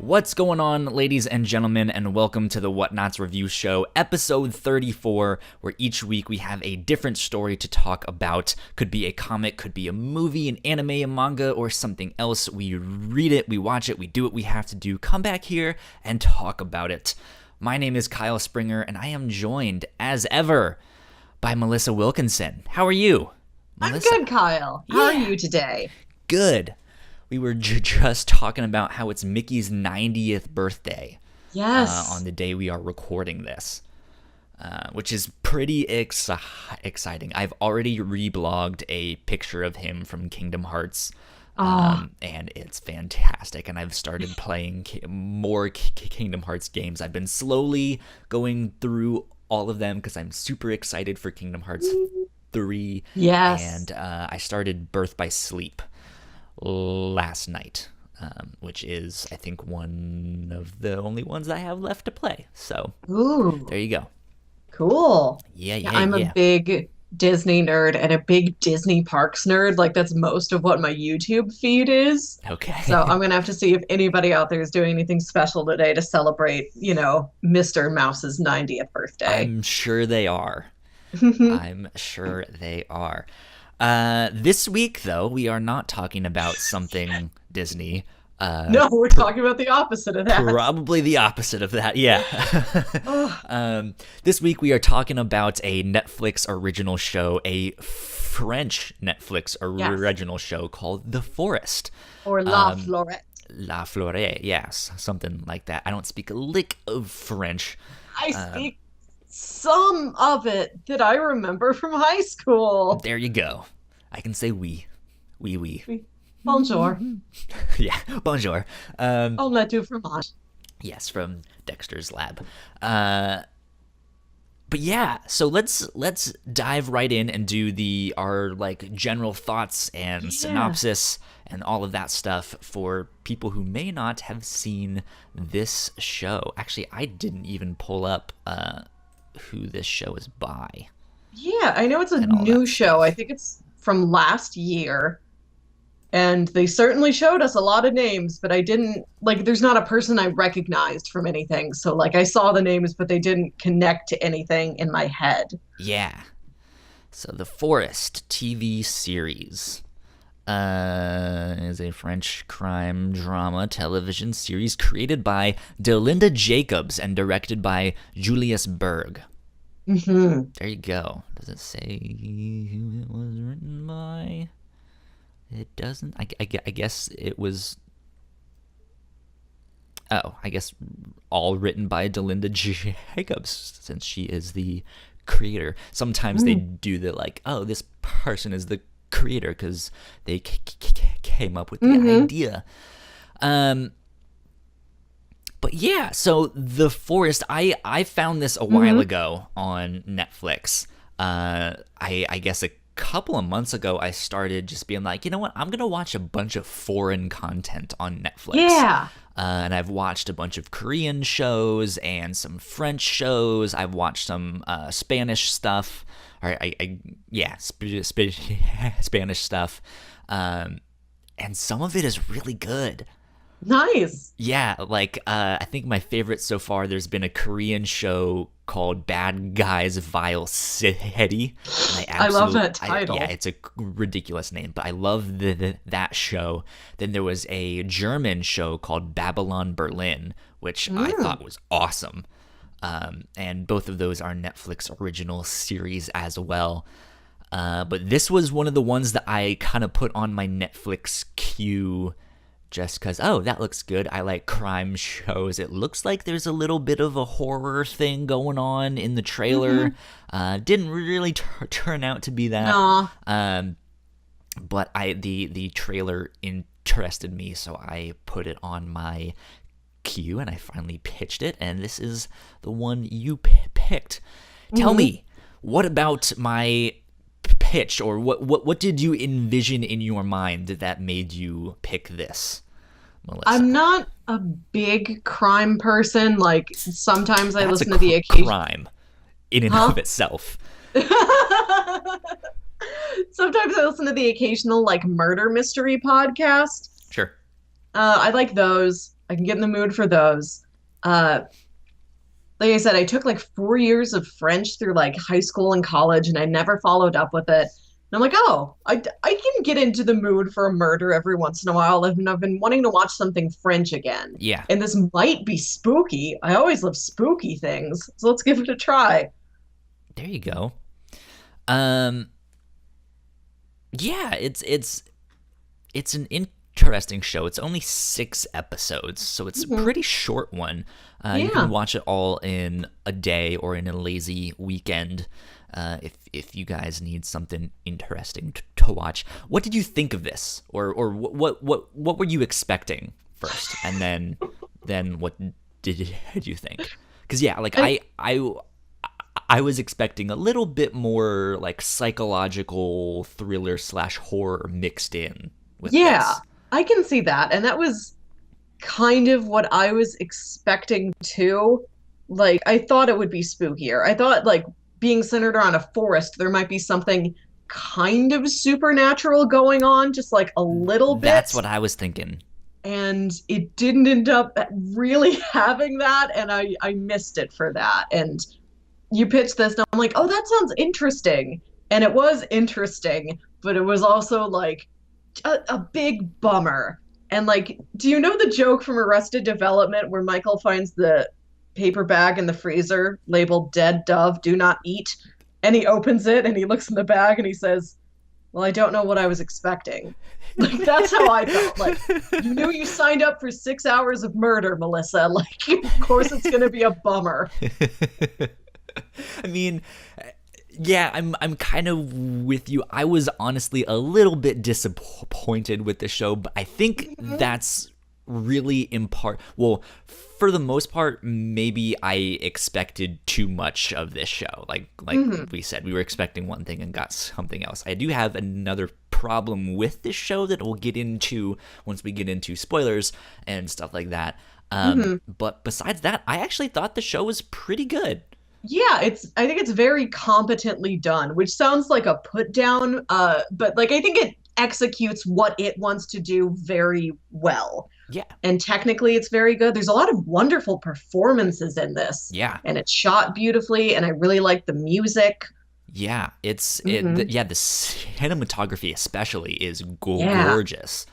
What's going on, ladies and gentlemen, and welcome to the Whatnauts Review Show, episode 34, where each week we have a different story to talk about. Could be a comic, could be a movie, an anime, a manga, or something else. We read it, we watch it, we do what we have to do, come back here and talk about it. My name is Kyle Springer, and I am joined, as ever, by Melissa Wilkinson. How are you, Melissa? I'm good, Kyle. How are you today? Good. We were just talking about how it's Mickey's 90th birthday. Yes. On the day we are recording this, which is pretty exciting. I've already reblogged a picture of him from Kingdom Hearts, and it's fantastic. And I've started playing more Kingdom Hearts games. I've been slowly going through all of them because I'm super excited for Kingdom Hearts 3. Yes. And I started Birth by Sleep last night, which is, I think, one of the only ones I have left to play. So, there you go. Cool. Yeah. I'm a big Disney nerd and a big Disney Parks nerd. Like, that's most of what my YouTube feed is. Okay. So I'm going to have to see if anybody out there is doing anything special today to celebrate, Mr. Mouse's 90th birthday. I'm sure they are. I'm sure they are. This week, though, we are not talking about something Disney. No, we're talking about the opposite of that. Probably the opposite of that, yeah. This week, we are talking about a Netflix original show, a French Netflix original show called The Forest. Or La Florette. La Florette, yes, something like that. I don't speak a lick of French. I speak some of it that I remember from high school. There you go. I can say oui. Bonjour. Yeah, bonjour. Omelette du fromage. Yes, from Dexter's Lab. But yeah, so let's dive right in and do our general thoughts and synopsis and all of that stuff for people who may not have seen this show. Actually, I didn't even pull up who this show is by. Yeah, I know it's a new show. I think it's from last year. And they certainly showed us a lot of names, but I didn't, there's not a person I recognized from anything. So, I saw the names, but they didn't connect to anything in my head. Yeah. So, The Forest TV series is a French crime drama television series created by Delinda Jacobs and directed by Julius Berg. Mm-hmm. There you go. Does it say who it was written by? It doesn't. I guess it was. Oh, I guess all written by Delinda Jacobs, since she is the creator. Sometimes they do the this person is the creator because they came up with the idea. But yeah, so The Forest, I found this a while ago on Netflix. I guess a couple of months ago, I started just being like, you know what, I'm going to watch a bunch of foreign content on Netflix. Yeah. And I've watched a bunch of Korean shows and some French shows. I've watched some Spanish stuff. Spanish stuff. And some of it is really good. Nice. Yeah, I think my favorite so far, there's been a Korean show called Bad Guys Vile City. I love that title. It's a ridiculous name, but I love that show. Then there was a German show called Babylon Berlin, which I thought was awesome. And both of those are Netflix original series as well. But this was one of the ones that I kind of put on my Netflix queue just because, that looks good. I like crime shows. It looks like there's a little bit of a horror thing going on in the trailer. Didn't really turn out to be that. But the trailer interested me, so I put it on my queue, and I finally pitched it, and this is the one you picked. Tell me, what about my pitch, or what did you envision in your mind that made you pick this, Melissa? I'm not a big crime person. Sometimes I listen to the occasional crime in and of itself. Sometimes I listen to the occasional murder mystery podcast. Sure. I like those. I can get in the mood for those. Uh, like I said, I took like 4 years of French through like high school and college, and I never followed up with it. And I'm like, oh, I can get into the mood for a murder every once in a while. I've been wanting to watch something French again. Yeah, And this might be spooky. I always love spooky things. So let's give it a try. there you go. Um, yeah, it's an interesting show. It's only 6 episodes, so it's a Mhm. pretty short one. You can Yeah. watch it all in a day or in a lazy weekend. If you guys need something interesting to watch, what did you think of this, or what were you expecting first, and then what did you think? Because yeah, like I, I was expecting a little bit more like psychological thriller slash horror mixed in with yeah, this. I can see that. And that was kind of what I was expecting too. Like, I thought it would be spookier. I thought, like, being centered around a forest, there might be something kind of supernatural going on, just like a little That's bit. what I was thinking. And it didn't end up really having that. And I missed it for that. And you pitched this, and I'm like, oh, that sounds interesting. And it was interesting, but it was also like a big bummer. And like, do you know the joke from Arrested Development where Michael finds the paper bag in the freezer labeled "Dead Dove, Do Not Eat"? And he opens it and he looks in the bag and he says, well, I don't know what I was expecting. Like, that's how I felt. Like, you knew you signed up for 6 hours of murder, Melissa. Like, of course it's going to be a bummer. I mean, yeah, I'm kind of with you. I was honestly a little bit disappointed with the show, but I think Mhm. that's really in part, well, for the most part, maybe I expected too much of this show. Like Mhm. we said, we were expecting one thing and got something else. I do have another problem with this show that we'll get into once we get into spoilers and stuff like that. Mhm. But besides that, I actually thought the show was pretty good. Yeah, I think it's very competently done, which sounds like a put down, but like I think it executes what it wants to do very well. Yeah, And technically it's very good. There's a lot of wonderful performances in this, yeah. and it's shot beautifully, and I really like the music. Yeah, Hmm. yeah, the cinematography especially is Yeah, gorgeous.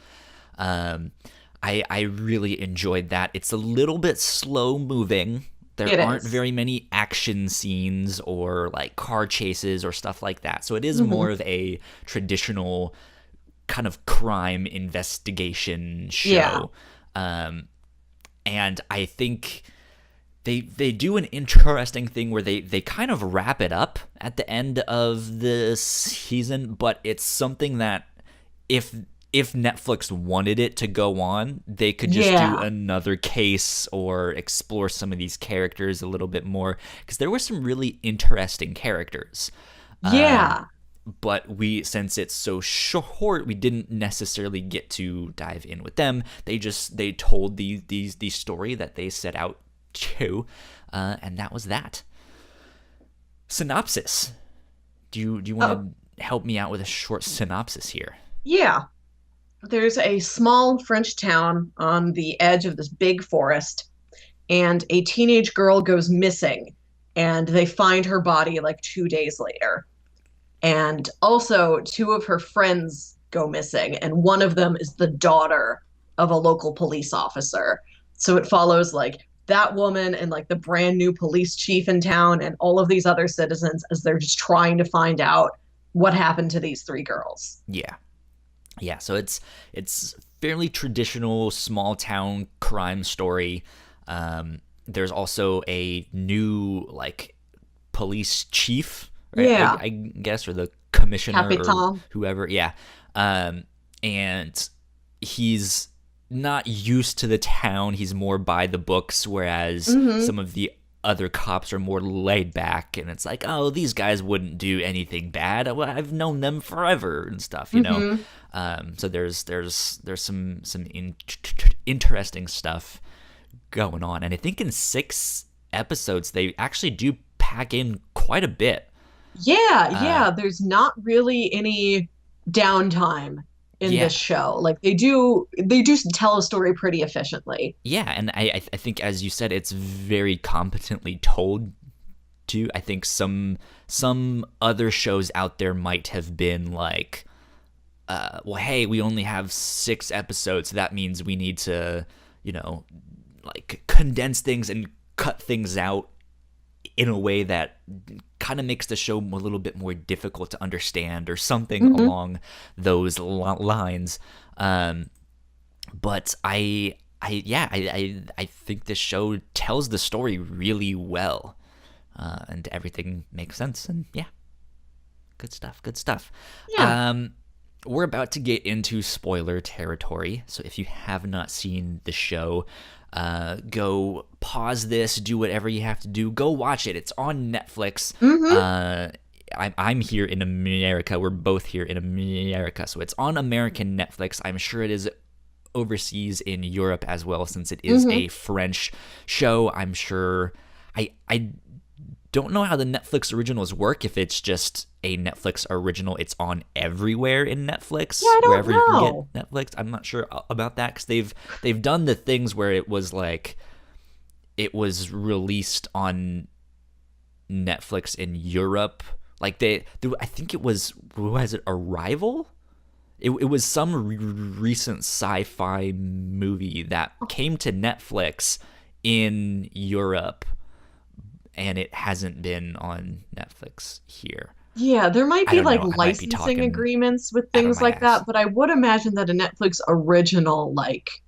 Um, I really enjoyed that. It's a little bit slow moving. There it aren't is. very many action scenes or like car chases or stuff like that. So it is Hmm. more of a traditional kind of crime investigation Yeah. show. Um, and I think they do an interesting thing where they kind of wrap it up at the end of the season, but it's something that if if Netflix wanted it to go on, they could just do Yeah. another case or explore some of these characters a little bit more, because there were some really interesting characters. Yeah. But we, since it's so short, we didn't necessarily get to dive in with them. They told the story that they set out to, and that was that. Synopsis. Do you want Oh, to help me out with a short synopsis here? yeah. There's a small French town on the edge of this big forest, and a teenage girl goes missing, and they find her body like 2 days later. And also, two of her friends go missing, and one of them is the daughter of a local police officer. So it follows like that woman and like the brand new police chief in town and all of these other citizens as they're just trying to find out what happened to these three girls. Yeah, yeah. So it's fairly traditional small town crime story. There's also a new like police chief, right? I, Yeah, I guess, or the commissioner or Capitan. whoever. Yeah, and he's not used to the town. He's more by the books, whereas Mm-hmm. some of the other cops are more laid back, and it's like, oh, these guys wouldn't do anything bad. Well, I've known them forever and stuff, you know. Mm-hmm. So there's some interesting stuff going on, and I think in 6 episodes they actually do pack in quite a bit. Yeah, Uh, yeah. There's not really any downtime in this show. Like they do tell a story pretty efficiently. Yeah, and I think, as you said, it's very competently told too. I think some other shows out there might have been like, well, hey, we only have 6 episodes, so that means we need to, like, condense things and cut things out in a way that kind of makes the show a little bit more difficult to understand, or something along those lines. But I think this show tells the story really well, and everything makes sense. And yeah, good stuff. Yeah. We're about to get into spoiler territory, so if you have not seen the show, go pause this, do whatever you have to do, go watch it. It's on Netflix. I'm here in America. We're both here in America, so it's on American Netflix. I'm sure it is overseas in Europe as well, since it is a French show. I'm sure. I don't know how the Netflix originals work. If it's just a Netflix original, it's on everywhere in Netflix. Yeah, I don't wherever know. you can get Netflix. I'm not sure about that, because they've done the things where it was like, it was released on Netflix in Europe. Like I think it was it Arrival? It was some recent sci-fi movie that came to Netflix in Europe, and it hasn't been on Netflix here. Yeah, there might I be don't like know. I might be licensing talking agreements with out of things my like ass. that, but I would imagine that a Netflix original, like,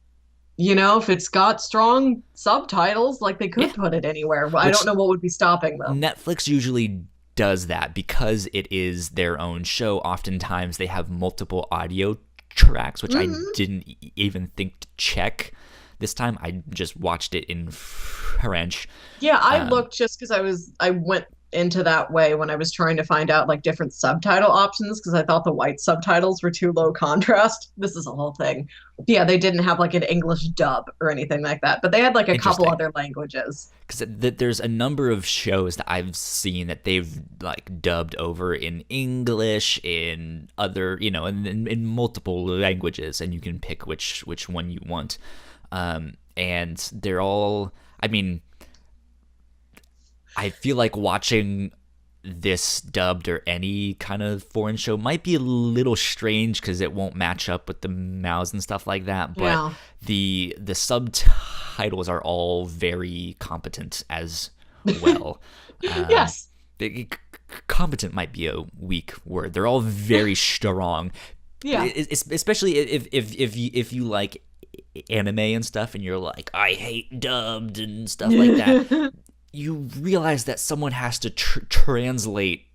if it's got strong subtitles, like they could Yeah, put it anywhere. I don't which know what would be stopping them. Netflix usually does that because it is their own show. Oftentimes they have multiple audio tracks, which I didn't even think to check this time. I just watched it in French. Yeah, I looked just because I went into that way when I was trying to find out like different subtitle options because I thought the white subtitles were too low contrast. This is a whole thing. Yeah, they didn't have like an English dub or anything like that, but they had like a couple Interesting. other languages. Because there's a number of shows that I've seen that they've like dubbed over in English, in other, in multiple languages, and you can pick which one you want. And they're all, I mean, I feel like watching this dubbed or any kind of foreign show might be a little strange because it won't match up with the mouths and stuff like that. But Yeah. the subtitles are all very competent as well. Yes. Competent might be a weak word. They're all very strong. Yeah. Especially if you like anime and stuff, and you're like, I hate dubbed and stuff like that. You realize that someone has to translate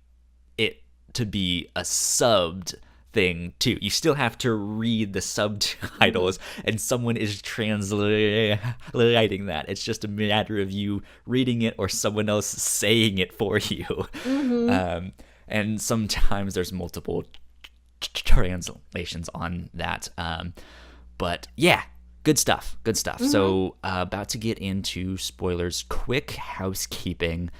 it to be a subbed thing too. You still have to read the subtitles, and someone is translating that. It's just a matter of you reading it or someone else saying it for you. And sometimes there's multiple translations on that. But yeah, good stuff. So about to get into spoilers. Quick housekeeping.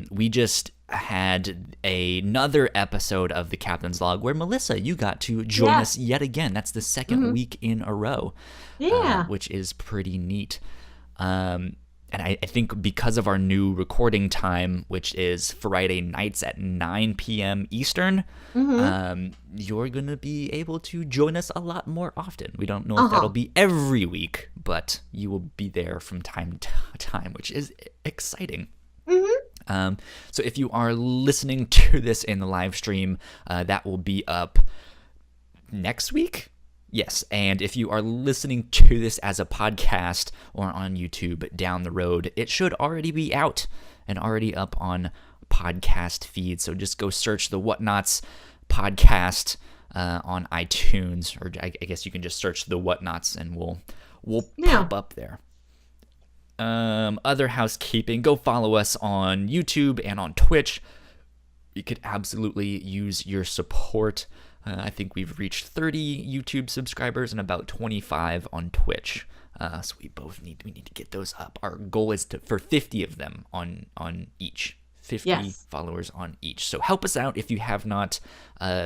We just had another episode of the Captain's Log where, Melissa, you got to join us yet again. That's the second week in a row. Yeah. Which is pretty neat. And I think because of our new recording time, which is Friday nights at 9 p.m. Eastern, you're going to be able to join us a lot more often. We don't know if that'll be every week, but you will be there from time to time, which is exciting. So if you are listening to this in the live stream, that will be up next week. Yes, and if you are listening to this as a podcast or on YouTube down the road, it should already be out and already up on podcast feeds. So just go search the Whatnauts podcast on iTunes, or I guess you can just search the Whatnauts and we'll pop up there. Other housekeeping, go follow us on YouTube and on Twitch. You could absolutely use your support. I think we've reached 30 YouTube subscribers and about 25 on Twitch. So we need to get those up. Our goal is for 50 of them on each. 50 followers on each. So help us out if you have not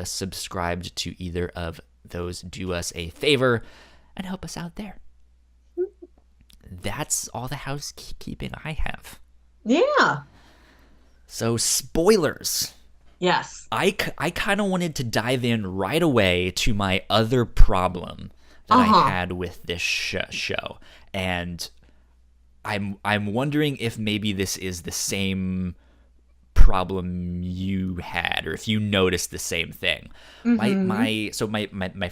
subscribed to either of those do us a favor and help us out there. That's all the housekeeping I have. Yeah. So, spoilers. Yes. I kind of wanted to dive in right away to my other problem that I had with this show. And I'm wondering if maybe this is the same problem you had, or if you noticed the same thing. My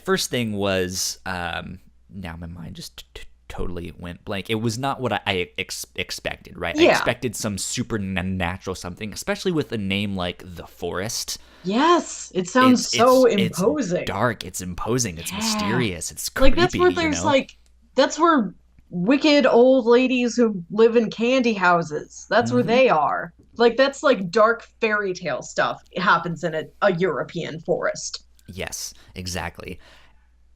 first thing was now my mind just totally went blank. It was not what I expected, right? Yeah. I expected some supernatural something, especially with a name like The Forest. Yes, it sounds so imposing. It's dark, it's imposing, it's mysterious, it's creepy. Like that's where there's that's where wicked old ladies who live in candy houses. That's where they are. Like that's like dark fairy tale stuff. It happens in a European forest. Yes, exactly.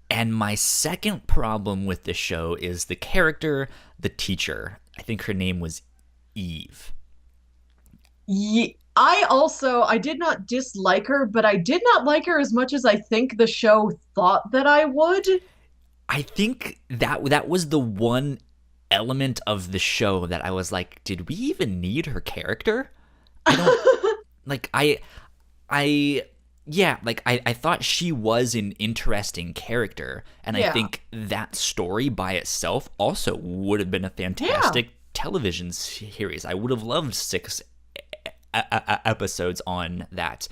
And my second problem with the show is the character, the teacher. I think her name was Eve. Yeah, I did not dislike her, but I did not like her as much as I think the show thought that I would. I think that was the one element of the show that I was like, did we even need her character? I don't like I thought she was an interesting character, and I think that story by itself also would have been a fantastic television series. I would have loved 6 episodes on that.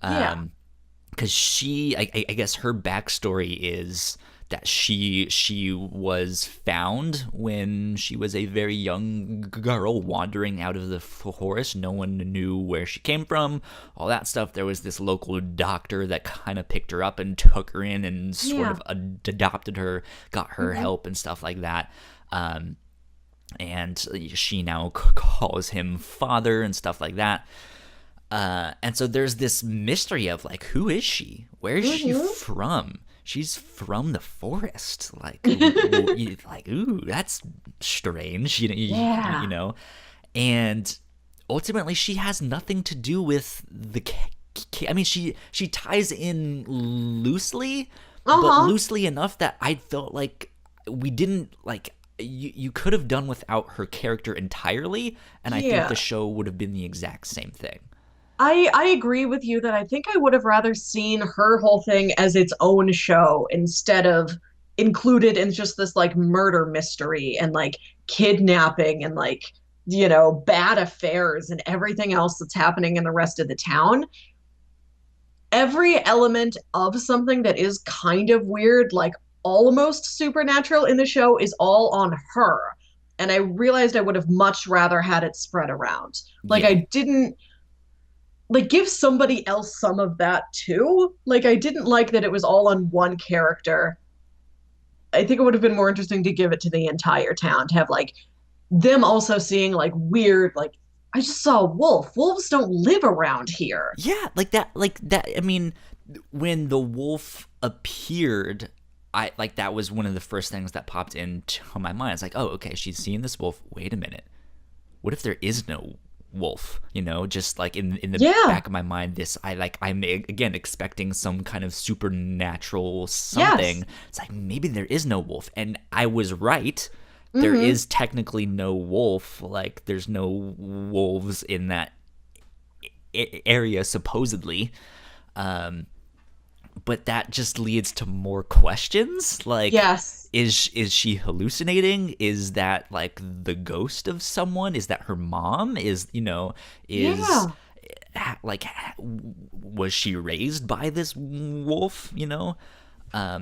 Because I guess her backstory is that she was found when she was a very young girl wandering out of the forest. No one knew where she came from, all that stuff. There was this local doctor that kind of picked her up and took her in and sort of adopted her, got her help and stuff like that. And she now calls him father and stuff like that. And so there's this mystery of like, who is she? Where is she from? She's from the forest. Like, ooh, that's strange. You know? And ultimately, she has nothing to do with the. I mean, she ties in loosely, but loosely enough that I felt like we didn't like. You could have done without her character entirely, and I think the show would have been the exact same thing. I agree with you that I think I would have rather seen her whole thing as its own show instead of included in just this like murder mystery and like kidnapping and like, you know, bad affairs and everything else that's happening in the rest of the town. Every element of something that is kind of weird, like almost supernatural in the show, is all on her. And I realized I would have much rather had it spread around. Like I didn't like give somebody else some of that too. Like I didn't like that it was all on one character. I think it would have been more interesting to give it to the entire town, to have like them also seeing like weird, like I just saw a wolf. Wolves don't live around here. Yeah, like that. I mean, when the wolf appeared, that was one of the first things that popped into my mind. It's like, oh, okay, she's seeing this wolf. Wait a minute. What if there is no wolf? You know, just like in the back of my mind, I'm again expecting some kind of supernatural something. It's like maybe there is no wolf, and I was right. There is technically no wolf. Like there's no wolves in that area supposedly. But that just leads to more questions. Like, is she hallucinating? Is that like the ghost of someone? Is that her mom? Like, was she raised by this wolf? You know,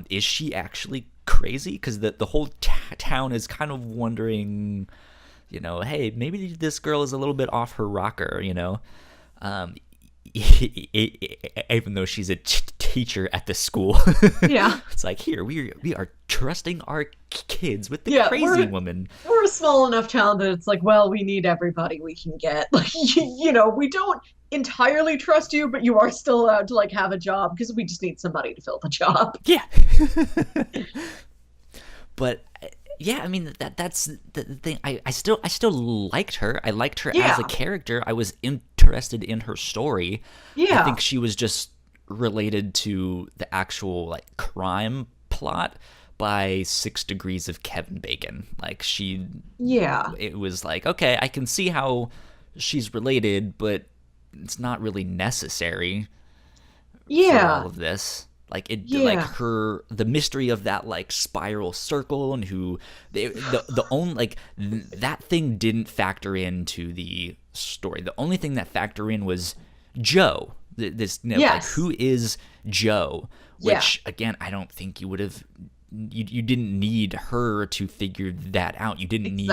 is she actually crazy? Because the whole town is kind of wondering, you know, hey, maybe this girl is a little bit off her rocker. You know, even though she's a teacher at the school. It's like, here we are trusting our kids with the crazy woman. We're a small enough town that it's like, well, we need everybody we can get. Like, you know, we don't entirely trust you, but you are still allowed to like have a job because we just need somebody to fill the job. But yeah, I mean that's the thing. I still liked her. I liked her as a character. I was interested in her story. I think she was just related to the actual like crime plot by 6 Degrees of Kevin Bacon. Like it was like, okay, I can see how she's related, but it's not really necessary for all of this. Like like the mystery of that like spiral circle, and the only like that thing didn't factor into the story. The only thing that factored in was Joe. This like, who is Joe? Which again, I don't think you would have. You didn't need her to figure that out. You didn't need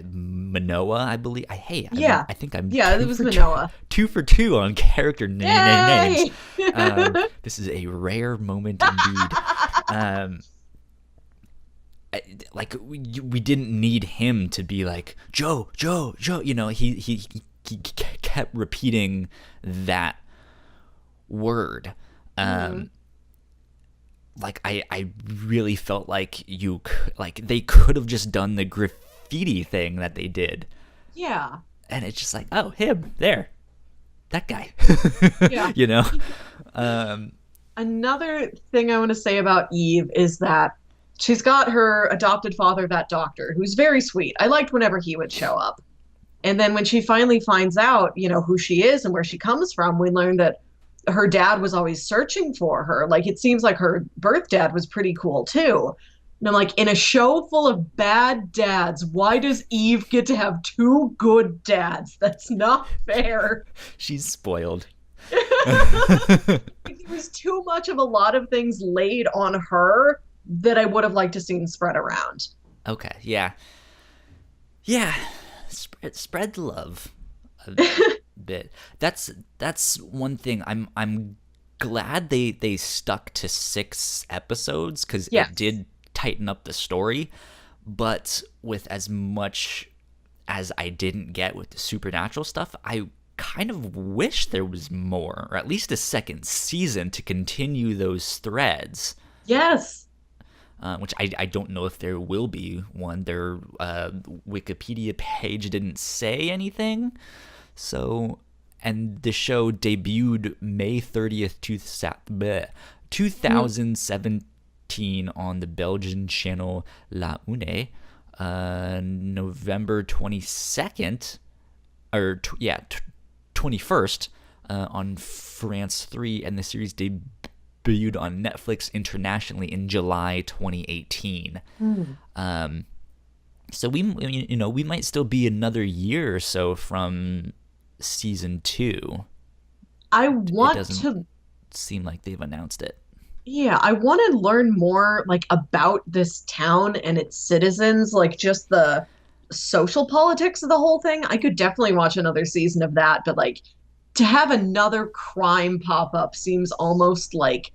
Manoa, I believe. I think I'm it was Manoa. 2 for 2 on character names. This is a rare moment indeed. Like we didn't need him to be like Joe. You know, he kept repeating that word. Like I really felt like they could have just done the graffiti thing that they did. Yeah. And it's just like, oh, him there, that guy. Yeah. You know. Another thing I want to say about Eve is that she's got her adopted father, that doctor, who's very sweet. I liked whenever he would show up. And then when she finally finds out, you know, who she is and where she comes from, we learn that her dad was always searching for her. Like, it seems like her birth dad was pretty cool too. And I'm like, in a show full of bad dads, why does Eve get to have 2 good dads? That's not fair. She's spoiled. There was too much of a lot of things laid on her that I would have liked to seen spread around. Okay, yeah. Spread the love a bit. That's one thing. I'm glad they stuck to 6 episodes, because it did tighten up the story. But with as much as I didn't get with the supernatural stuff, I kind of wish there was more, or at least a second season to continue those threads. Yes. Which I don't know if there will be one. Their Wikipedia page didn't say anything. So, and the show debuted May 30th, 2017 on the Belgian channel La Une. November 22nd, 21st on France 3, and the series debuted on Netflix internationally in July 2018. So we might still be another year or so from season 2. It doesn't seem like they've announced it. Yeah, I want to learn more like about this town and its citizens, like just the social politics of the whole thing. I could definitely watch another season of that, but like to have another crime pop up seems almost like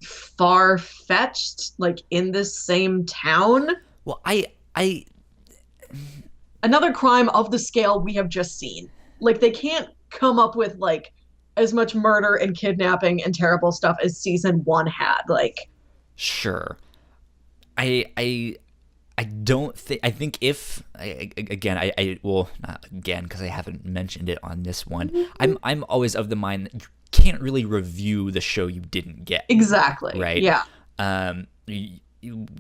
far-fetched, like in this same town. Well, I another crime of the scale we have just seen. Like, they can't come up with like as much murder and kidnapping and terrible stuff as season 1 had. Like, sure. I don't think. I think if well, not again, because I haven't mentioned it on this one. I'm always of the mind that you can't really review the show you didn't get. Exactly. Right. Yeah.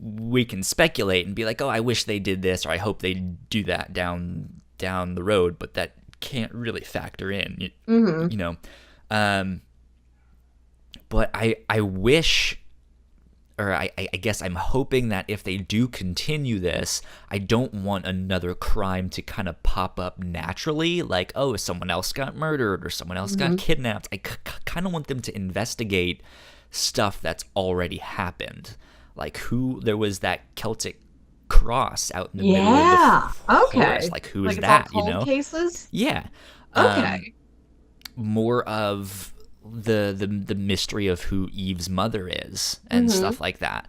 We can speculate and be like, oh, I wish they did this, or I hope they do that down the road, but that can't really factor in. You know. But I wish. Or I guess I'm hoping that if they do continue this, I don't want another crime to kind of pop up naturally, like, oh, someone else got murdered or someone else got kidnapped. I kind of want them to investigate stuff that's already happened. Like, there was that Celtic cross out in the middle of the forest. Like, who is that, you know? Cases? Yeah. Okay. More of the mystery of who Eve's mother is and stuff like that,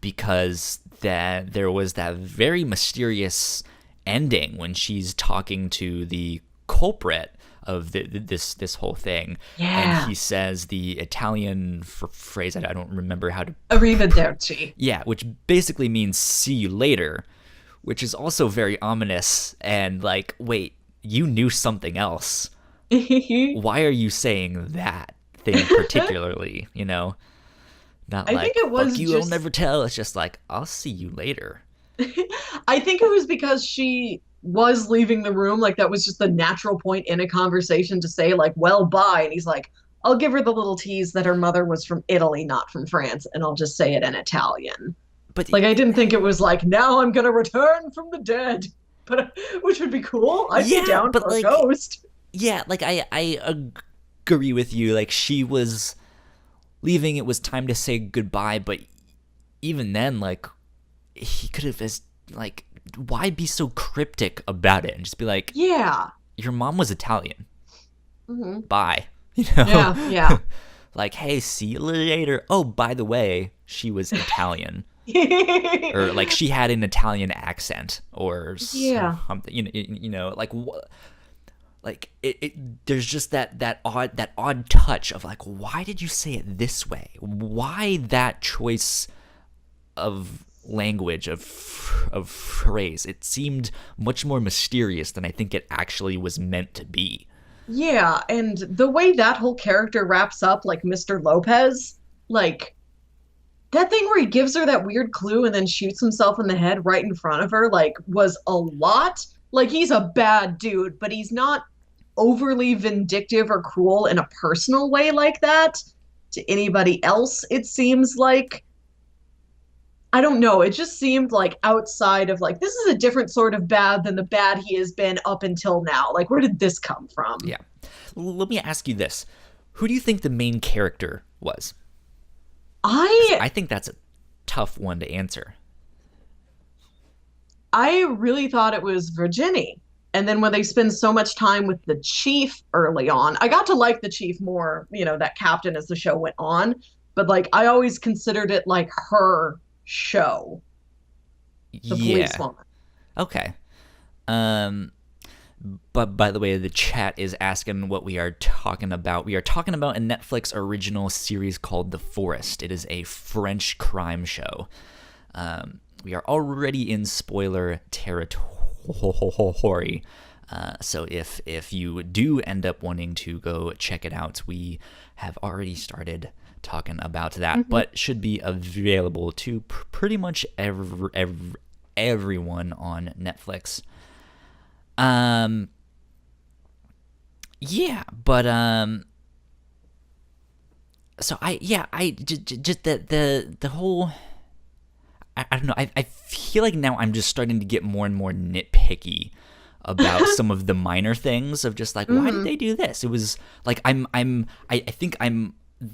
because there was that very mysterious ending when she's talking to the culprit of this whole thing, and he says the Italian phrase, I don't remember how to, arrivederci, which basically means see you later, which is also very ominous and like, wait, you knew something else why are you saying that thing particularly, Not I think like, it fuck was you, I'll just never tell. It's just like, I'll see you later. I think it was because she was leaving the room. Like that was just the natural point in a conversation to say, like, well, bye. And he's like, I'll give her the little tease that her mother was from Italy, not from France, and I'll just say it in Italian. But Like I didn't think it was like, now I'm gonna return from the dead. But which would be cool. I'd be yeah, down but for a like, ghost. yeah, like I agree with you. Like she was leaving, it was time to say goodbye, but even then, like, he could have just, like, why be so cryptic about it and just be like, Yeah. your mom was Italian. Mm-hmm. Bye. Yeah, yeah. Like, hey, see you later. Oh, by the way, she was Italian. Or, like, she had an Italian accent or Yeah. something. Like, like there's just that odd touch of like, why did you say it this way? Why that choice of language of phrase? It seemed much more mysterious than I think it actually was meant to be. Yeah, and the way that whole character wraps up, like Mr. Lopez, like that thing where he gives her that weird clue and then shoots himself in the head right in front of her, like, was a lot. Like, he's a bad dude, but he's not overly vindictive or cruel in a personal way like that to anybody else, it seems like. I don't know. It just seemed like outside of like, this is a different sort of bad than the bad he has been up until now. Like, where did this come from? Yeah. Let me ask you this. Who do you think the main character was? I think that's a tough one to answer. I really thought it was Virginie. And then when they spend so much time with the chief early on, I got to like the chief more, that captain as the show went on. But like, I always considered it like her show, the Yeah. policewoman. Okay. But by the way, the chat is asking what we are talking about. We are talking about a Netflix original series called The Forest. It is a French crime show. We are already in spoiler territory. So if you do end up wanting to go check it out, we have already started talking about that, but should be available to pretty much everyone on Netflix. Yeah, but so I just the whole, I don't know, I feel like now I'm just starting to get more and more nitpicky about some of the minor things of just like, why did they do this? It was like I think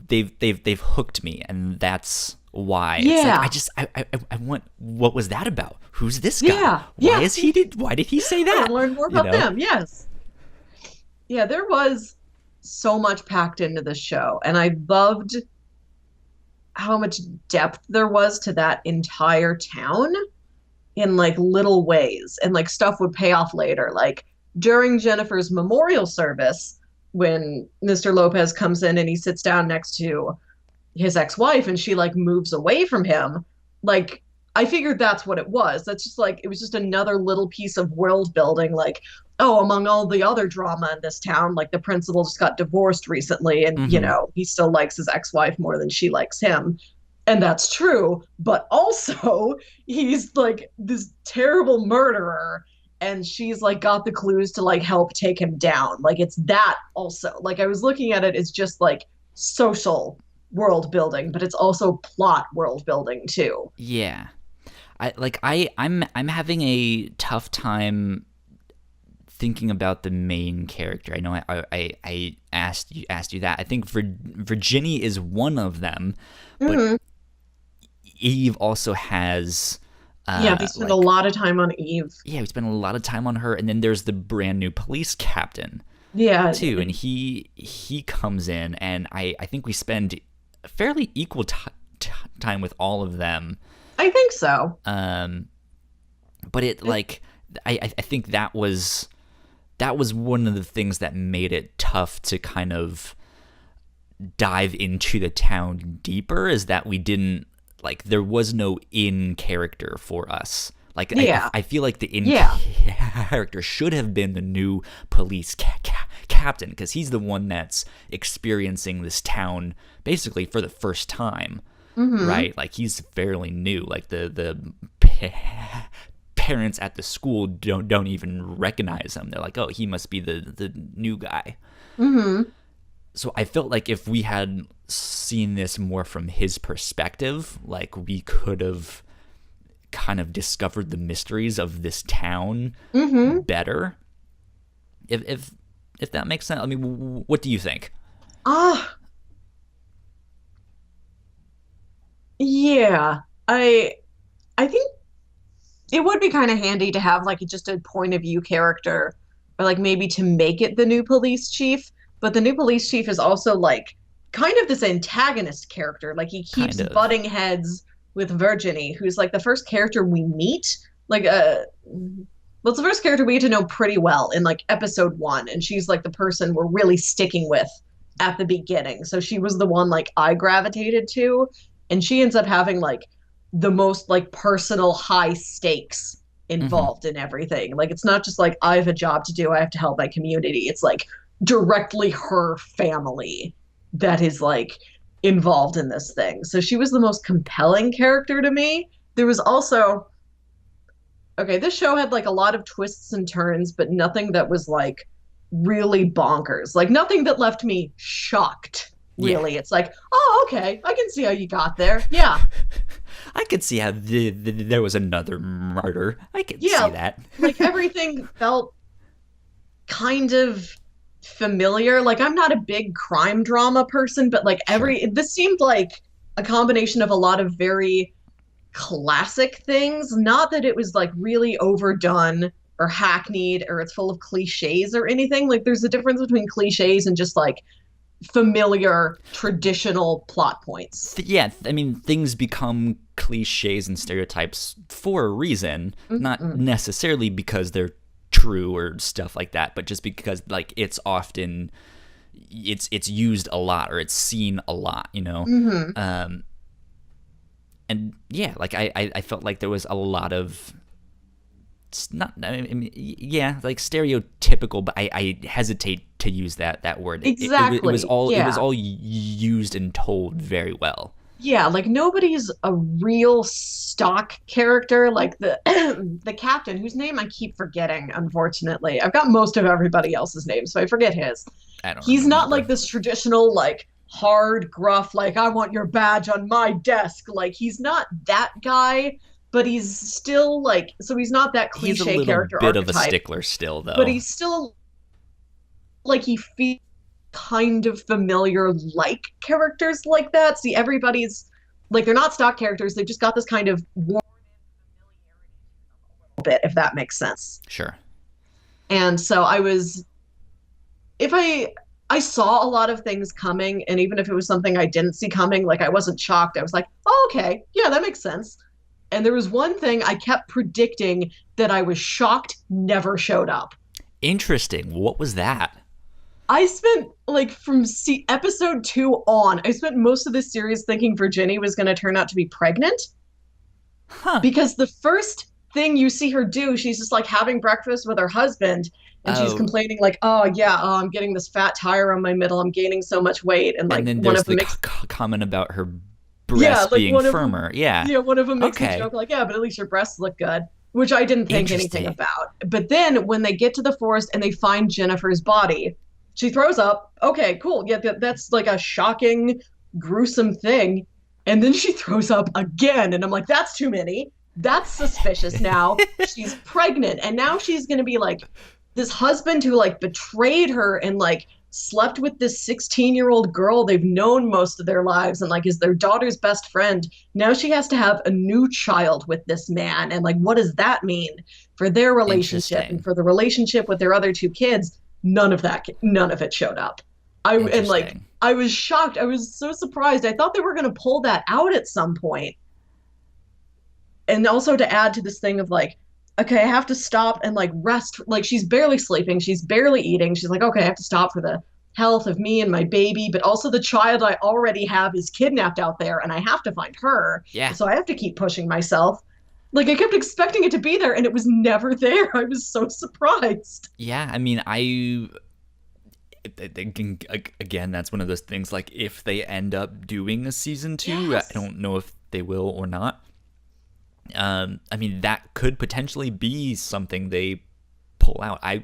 they've hooked me, and that's why. Yeah. It's like I want, what was that about? Who's this guy? Yeah. Why did he say that? I learn more about them. Yes. Yeah, there was so much packed into the show, and I loved how much depth there was to that entire town in like little ways, and like stuff would pay off later. Like during Jennifer's memorial service, when Mr. Lopez comes in and he sits down next to his ex-wife and she like moves away from him, like I figured that's what it was. That's just like, it was just another little piece of world building. Like, oh, among all the other drama in this town, like the principal just got divorced recently, and he still likes his ex-wife more than she likes him. And that's true, but also he's like this terrible murderer, and she's like got the clues to like help take him down. Like it's that also. Like I was looking at it as just like social world building, but it's also plot world building too. Yeah. I'm having a tough time thinking about the main character. I know I asked you that. I think Virginie is one of them, but Eve also has. Yeah, we spend a lot of time on Eve. Yeah, we spend a lot of time on her, and then there's the brand new police captain. Yeah, too, and he comes in, and I think we spend a fairly equal time with all of them. I think so. But it like I think that was one of the things that made it tough to kind of dive into the town deeper, is that we didn't, like, there was no in character for us. Like, I feel like the in character should have been the new police captain, because he's the one that's experiencing this town basically for the first time, right? Like, he's fairly new. Like, the parents at the school don't even recognize him. They're like, oh, he must be the new guy. So I felt like if we had seen this more from his perspective, like, we could have kind of discovered the mysteries of this town better. If that makes sense. I mean, what do you think? Yeah. I think it would be kind of handy to have like just a point of view character, or like maybe to make it the new police chief. But the new police chief is also like kind of this antagonist character. Like, he keeps Kind of. butting heads with Virginie, who's like the first character we meet. Like, well, it's the first character we get to know pretty well in like episode 1, and she's like the person we're really sticking with at the beginning. So she was the one like I gravitated to, and she ends up having like the most like personal high stakes involved in everything. Like, it's not just like I have a job to do, I have to help my community. It's like directly her family that is like involved in this thing. So she was the most compelling character to me. There was also, okay, this show had like a lot of twists and turns, but nothing that was like really bonkers. Like, nothing that left me shocked, really. It's like, oh, okay, I can see how you got there. Yeah. I could see how there was another murder. I could see that. Like, everything felt kind of familiar. Like, I'm not a big crime drama person, but like this seemed like a combination of a lot of very classic things. Not that it was like really overdone or hackneyed or it's full of cliches or anything. Like, there's a difference between cliches and just like familiar traditional plot points. Yeah, I mean, things become cliches and stereotypes for a reason, not necessarily because they're true or stuff like that, but just because like it's often it's used a lot or it's seen a lot, you know. And yeah, like I felt like there was a lot of not, I mean, yeah, like stereotypical, but I hesitate to use that word. Exactly. It was all used and told very well. Yeah, like nobody's a real stock character. Like the the captain, whose name I keep forgetting, unfortunately. I've got most of everybody else's name, so I forget his. He's not like this traditional, like, hard, gruff, like, I want your badge on my desk. Like, he's not that guy, but he's still like, so he's not that cliche character archetype. He's a little bit of a stickler still, though. But he's still like, he feels kind of familiar like characters like that. See, everybody's like, they're not stock characters, they've just got this kind of warm bit, if that makes sense. Sure. And so if I saw a lot of things coming, and even if it was something I didn't see coming, like, I wasn't shocked. I was like, oh, okay, yeah, that makes sense. And there was one thing I kept predicting that I was shocked never showed up. Interesting. What was that? I spent, like, from episode 2 on, I spent most of this series thinking Virginie was going to turn out to be pregnant. Because the first thing you see her do, she's just, like, having breakfast with her husband, and she's complaining, like, I'm getting this fat tire on my middle, I'm gaining so much weight. And, like, and then there's the comment about her breasts being firmer. Yeah, one of them makes a joke, like, yeah, but at least your breasts look good. Which I didn't think anything about. But then when they get to the forest and they find Jennifer's body, she throws up. Okay, cool. Yeah, that's like a shocking, gruesome thing. And then she throws up again. And I'm like, that's too many. That's suspicious now. She's pregnant. And now she's going to be like this husband who like betrayed her and like slept with this 16-year-old girl they've known most of their lives and like is their daughter's best friend. Now she has to have a new child with this man. And like, what does that mean for their relationship and for the relationship with their other 2 kids? None of it showed up. I was shocked. I was so surprised. I thought they were going to pull that out at some point. And also to add to this thing of like, okay, I have to stop and like rest. Like, she's barely sleeping. She's barely eating. She's like, okay, I have to stop for the health of me and my baby. But also the child I already have is kidnapped out there and I have to find her. Yeah. So I have to keep pushing myself. Like, I kept expecting it to be there and it was never there. I was so surprised. Yeah, I mean, again, that's one of those things, like, if they end up doing a season 2, Yes. I don't know if they will or not. I mean, that could potentially be something they pull out. I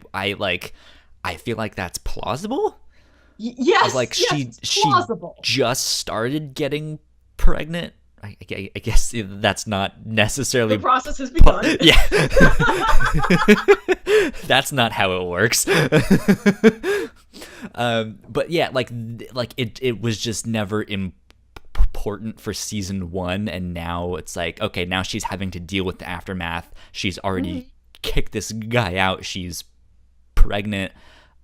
feel like that's plausible. Of, like, Yes, she it's plausible. just started getting pregnant. I guess that's not necessarily The process has begun. yeah. That's not how it works. But yeah, like it was just never important for season 1, and now it's like, okay, now she's having to deal with the aftermath. She's already kicked this guy out. She's pregnant.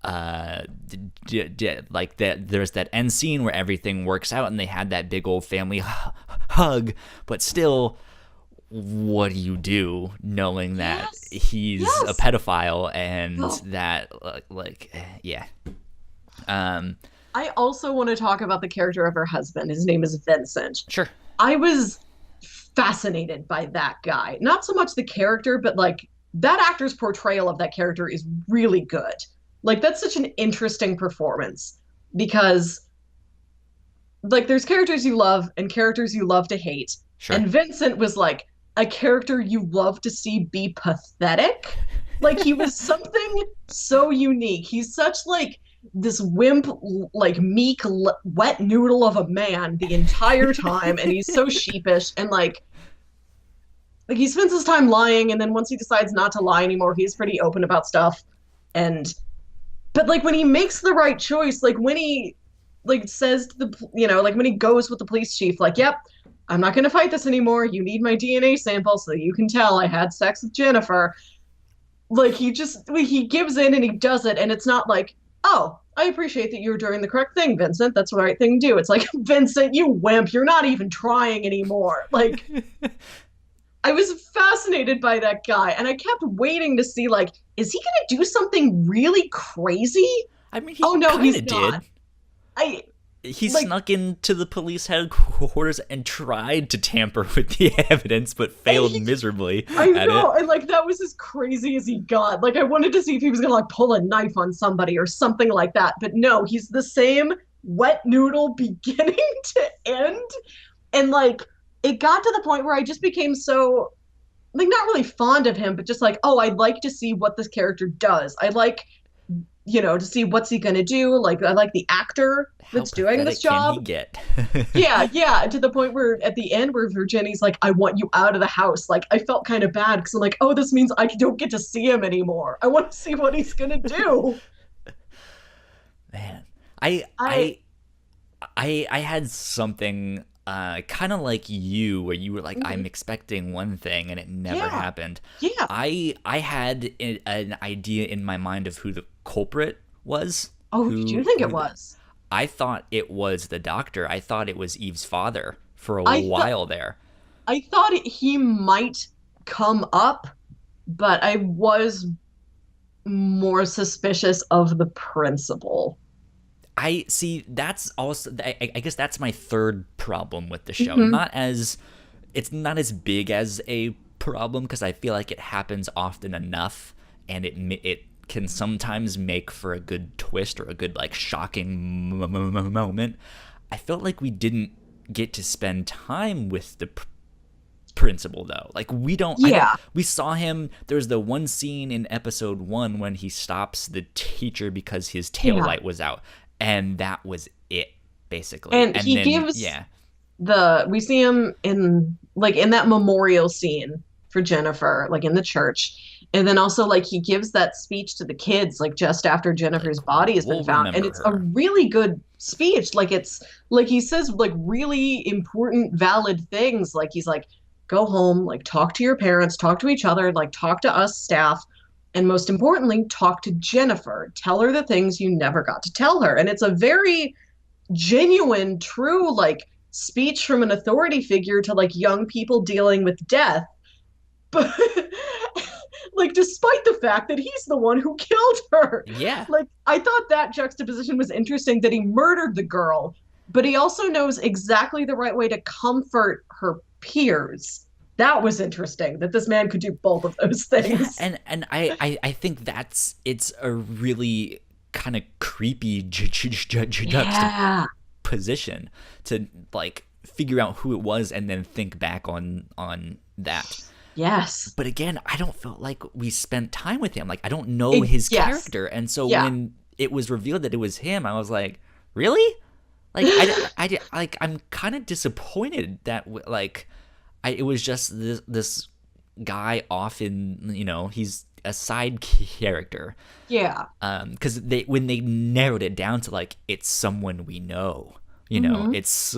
Like that, there's that end scene where everything works out and they had that big old family hug, but still, what do you do knowing that he's a pedophile and that yeah. I also want to talk about the character of her husband. His name is Vincent. Sure. I was fascinated by that guy. Not so much the character, but like that actor's portrayal of that character is really good. Like, that's such an interesting performance because, like, there's characters you love and characters you love to hate. Sure. And Vincent was like a character you love to see be pathetic. Like, he was something so unique. He's such like this wimp, like meek, wet noodle of a man the entire time, and he's so sheepish and like he spends his time lying, and then once he decides not to lie anymore, he's pretty open about stuff. And but like when he makes the right choice, like when he like says to the, you know, like when he goes with the police chief, like, yep, I'm not going to fight this anymore. You need my DNA sample so you can tell I had sex with Jennifer. Like he gives in and he does it. And it's not like, oh, I appreciate that you were doing the correct thing, Vincent. That's the right thing to do. It's like, Vincent, you wimp. You're not even trying anymore. Like, I was fascinated by that guy, and I kept waiting to see, like, is he going to do something really crazy? I mean, he he's did. not. He snuck into the police headquarters and tried to tamper with the evidence, but failed miserably. I know, and like that was as crazy as he got. Like I wanted to see if he was gonna like pull a knife on somebody or something like that, but no, he's the same wet noodle beginning to end, and like it got to the point where I just became so like not really fond of him, but just like, oh, I'd like to see what this character does. I like, you know, to see what's he gonna do. Like I like the actor that's doing this job. Can he get? yeah, to the point where at the end where Virginia's like, I want you out of the house. Like I felt kind of bad because I'm like, oh, this means I don't get to see him anymore. I want to see what he's gonna do. Man, I had something kind of like you, where you were like, I'm expecting one thing and it never happened. Yeah. I had an idea in my mind of who the culprit was. Oh, who did you think it was? I thought it was the doctor. I thought it was Eve's father for a while there. I thought he might come up, but I was more suspicious of the principal. I see. That's also. I guess that's my third problem with the show. It's not as big as a problem because I feel like it happens often enough, and it can sometimes make for a good twist or a good like shocking moment. I felt like we didn't get to spend time with the principal though. Like we don't. We saw him. There's the one scene in episode 1 when he stops the teacher because his taillight was out. And that was it, basically. And he then, gives we see him in that memorial scene for Jennifer, like in the church. And then also like he gives that speech to the kids, like just after Jennifer's body has been found. And it's a really good speech. Like it's like he says like really important, valid things. Like he's like, go home, like talk to your parents, talk to each other, like talk to us staff. And most importantly, talk to Jennifer. Tell her the things you never got to tell her. And it's a very genuine, true, like, speech from an authority figure to, like, young people dealing with death. But, like, despite the fact that he's the one who killed her. Yeah. Like, I thought that juxtaposition was interesting, that he murdered the girl, but he also knows exactly the right way to comfort her peers. That was interesting, that this man could do both of those things. Yeah, and I think it's a really kind of creepy Yeah. juxtaposition to like figure out who it was and then think back on that. Yes. But again, I don't feel like we spent time with him. Like, I don't know his Yes. character. And so Yeah. when it was revealed that it was him, I was like, really? Like, like, I'm kind of disappointed that, like, it was just this guy off in, he's a side character. Yeah. Because when they narrowed it down to, like, it's someone we know. It's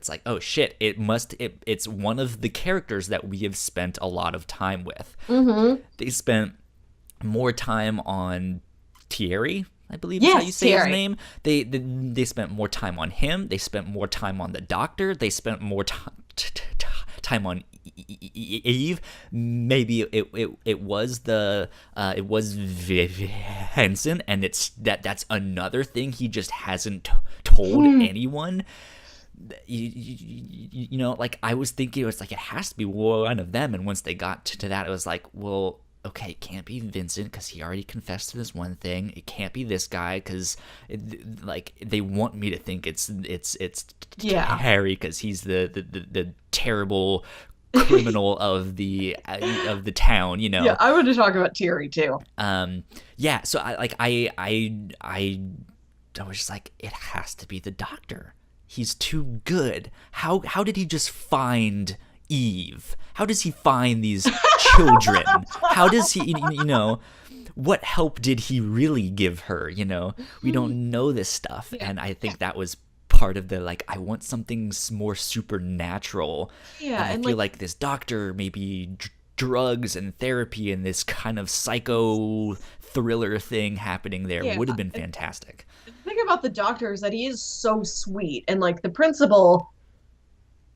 like, oh shit, it's one of the characters that we have spent a lot of time with. They spent more time on Thierry, I believe is how you say his name. They spent more time on him. They spent more time on the doctor. They spent more time on Eve. Maybe it was Vincent, and that's another thing he just hasn't told anyone. Like, I was thinking, it was like, it has to be one of them, and once they got to that, it was like, well, okay, it can't be Vincent because he already confessed to this one thing. It can't be this guy because, like, they want me to think it's Harry because he's the terrible criminal of the town. Yeah, I want to talk about Thierry too. Yeah. So I was just like, it has to be the doctor. He's too good. How did he just find Eve? How does he find these children? How does he, what help did he really give her? We don't know this stuff. And I think that was part of the, like, I want something more supernatural. Yeah. And I feel like this doctor, maybe drugs and therapy and this kind of psycho thriller thing happening there would have been fantastic. The thing about the doctor is that he is so sweet, and like the principal,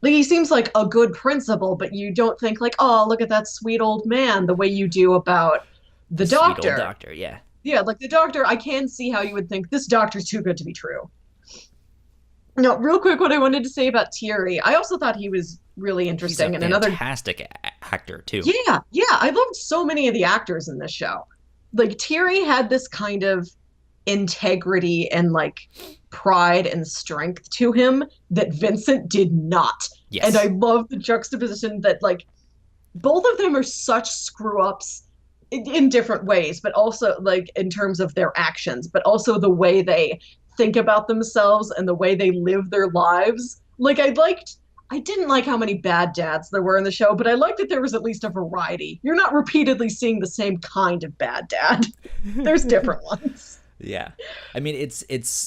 like, he seems like a good principal, but you don't think like, oh, look at that sweet old man the way you do about the doctor. Sweet old doctor, yeah. Yeah, like the doctor, I can see how you would think this doctor's too good to be true. No, real quick, what I wanted to say about Thierry, I also thought he was really interesting. He's a fantastic actor too. Yeah, I loved so many of the actors in this show. Like, Thierry had this kind of integrity and like pride and strength to him that Vincent did not. Yes. And I love the juxtaposition that, like, both of them are such screw ups in different ways, but also like in terms of their actions, but also the way they think about themselves and the way they live their lives. Like, I didn't like how many bad dads there were in the show, but I liked that there was at least a variety. You're not repeatedly seeing the same kind of bad dad. There's different ones. Yeah. I mean, it's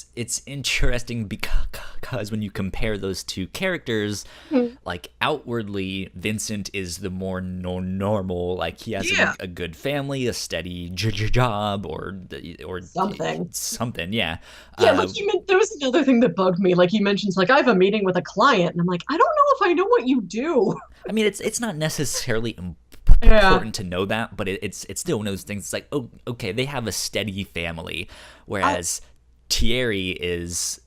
interesting because when you compare those two characters, like, outwardly, Vincent is the more normal, like, he has a good family, a steady job, or something, yeah. Yeah, like, there was another thing that bugged me. Like, he mentions, like, I have a meeting with a client, and I'm like, I don't know if I know what you do. I mean, it's not necessarily important to know that, but it's still one of those things. It's like, oh, okay, they have a steady family, whereas Thierry is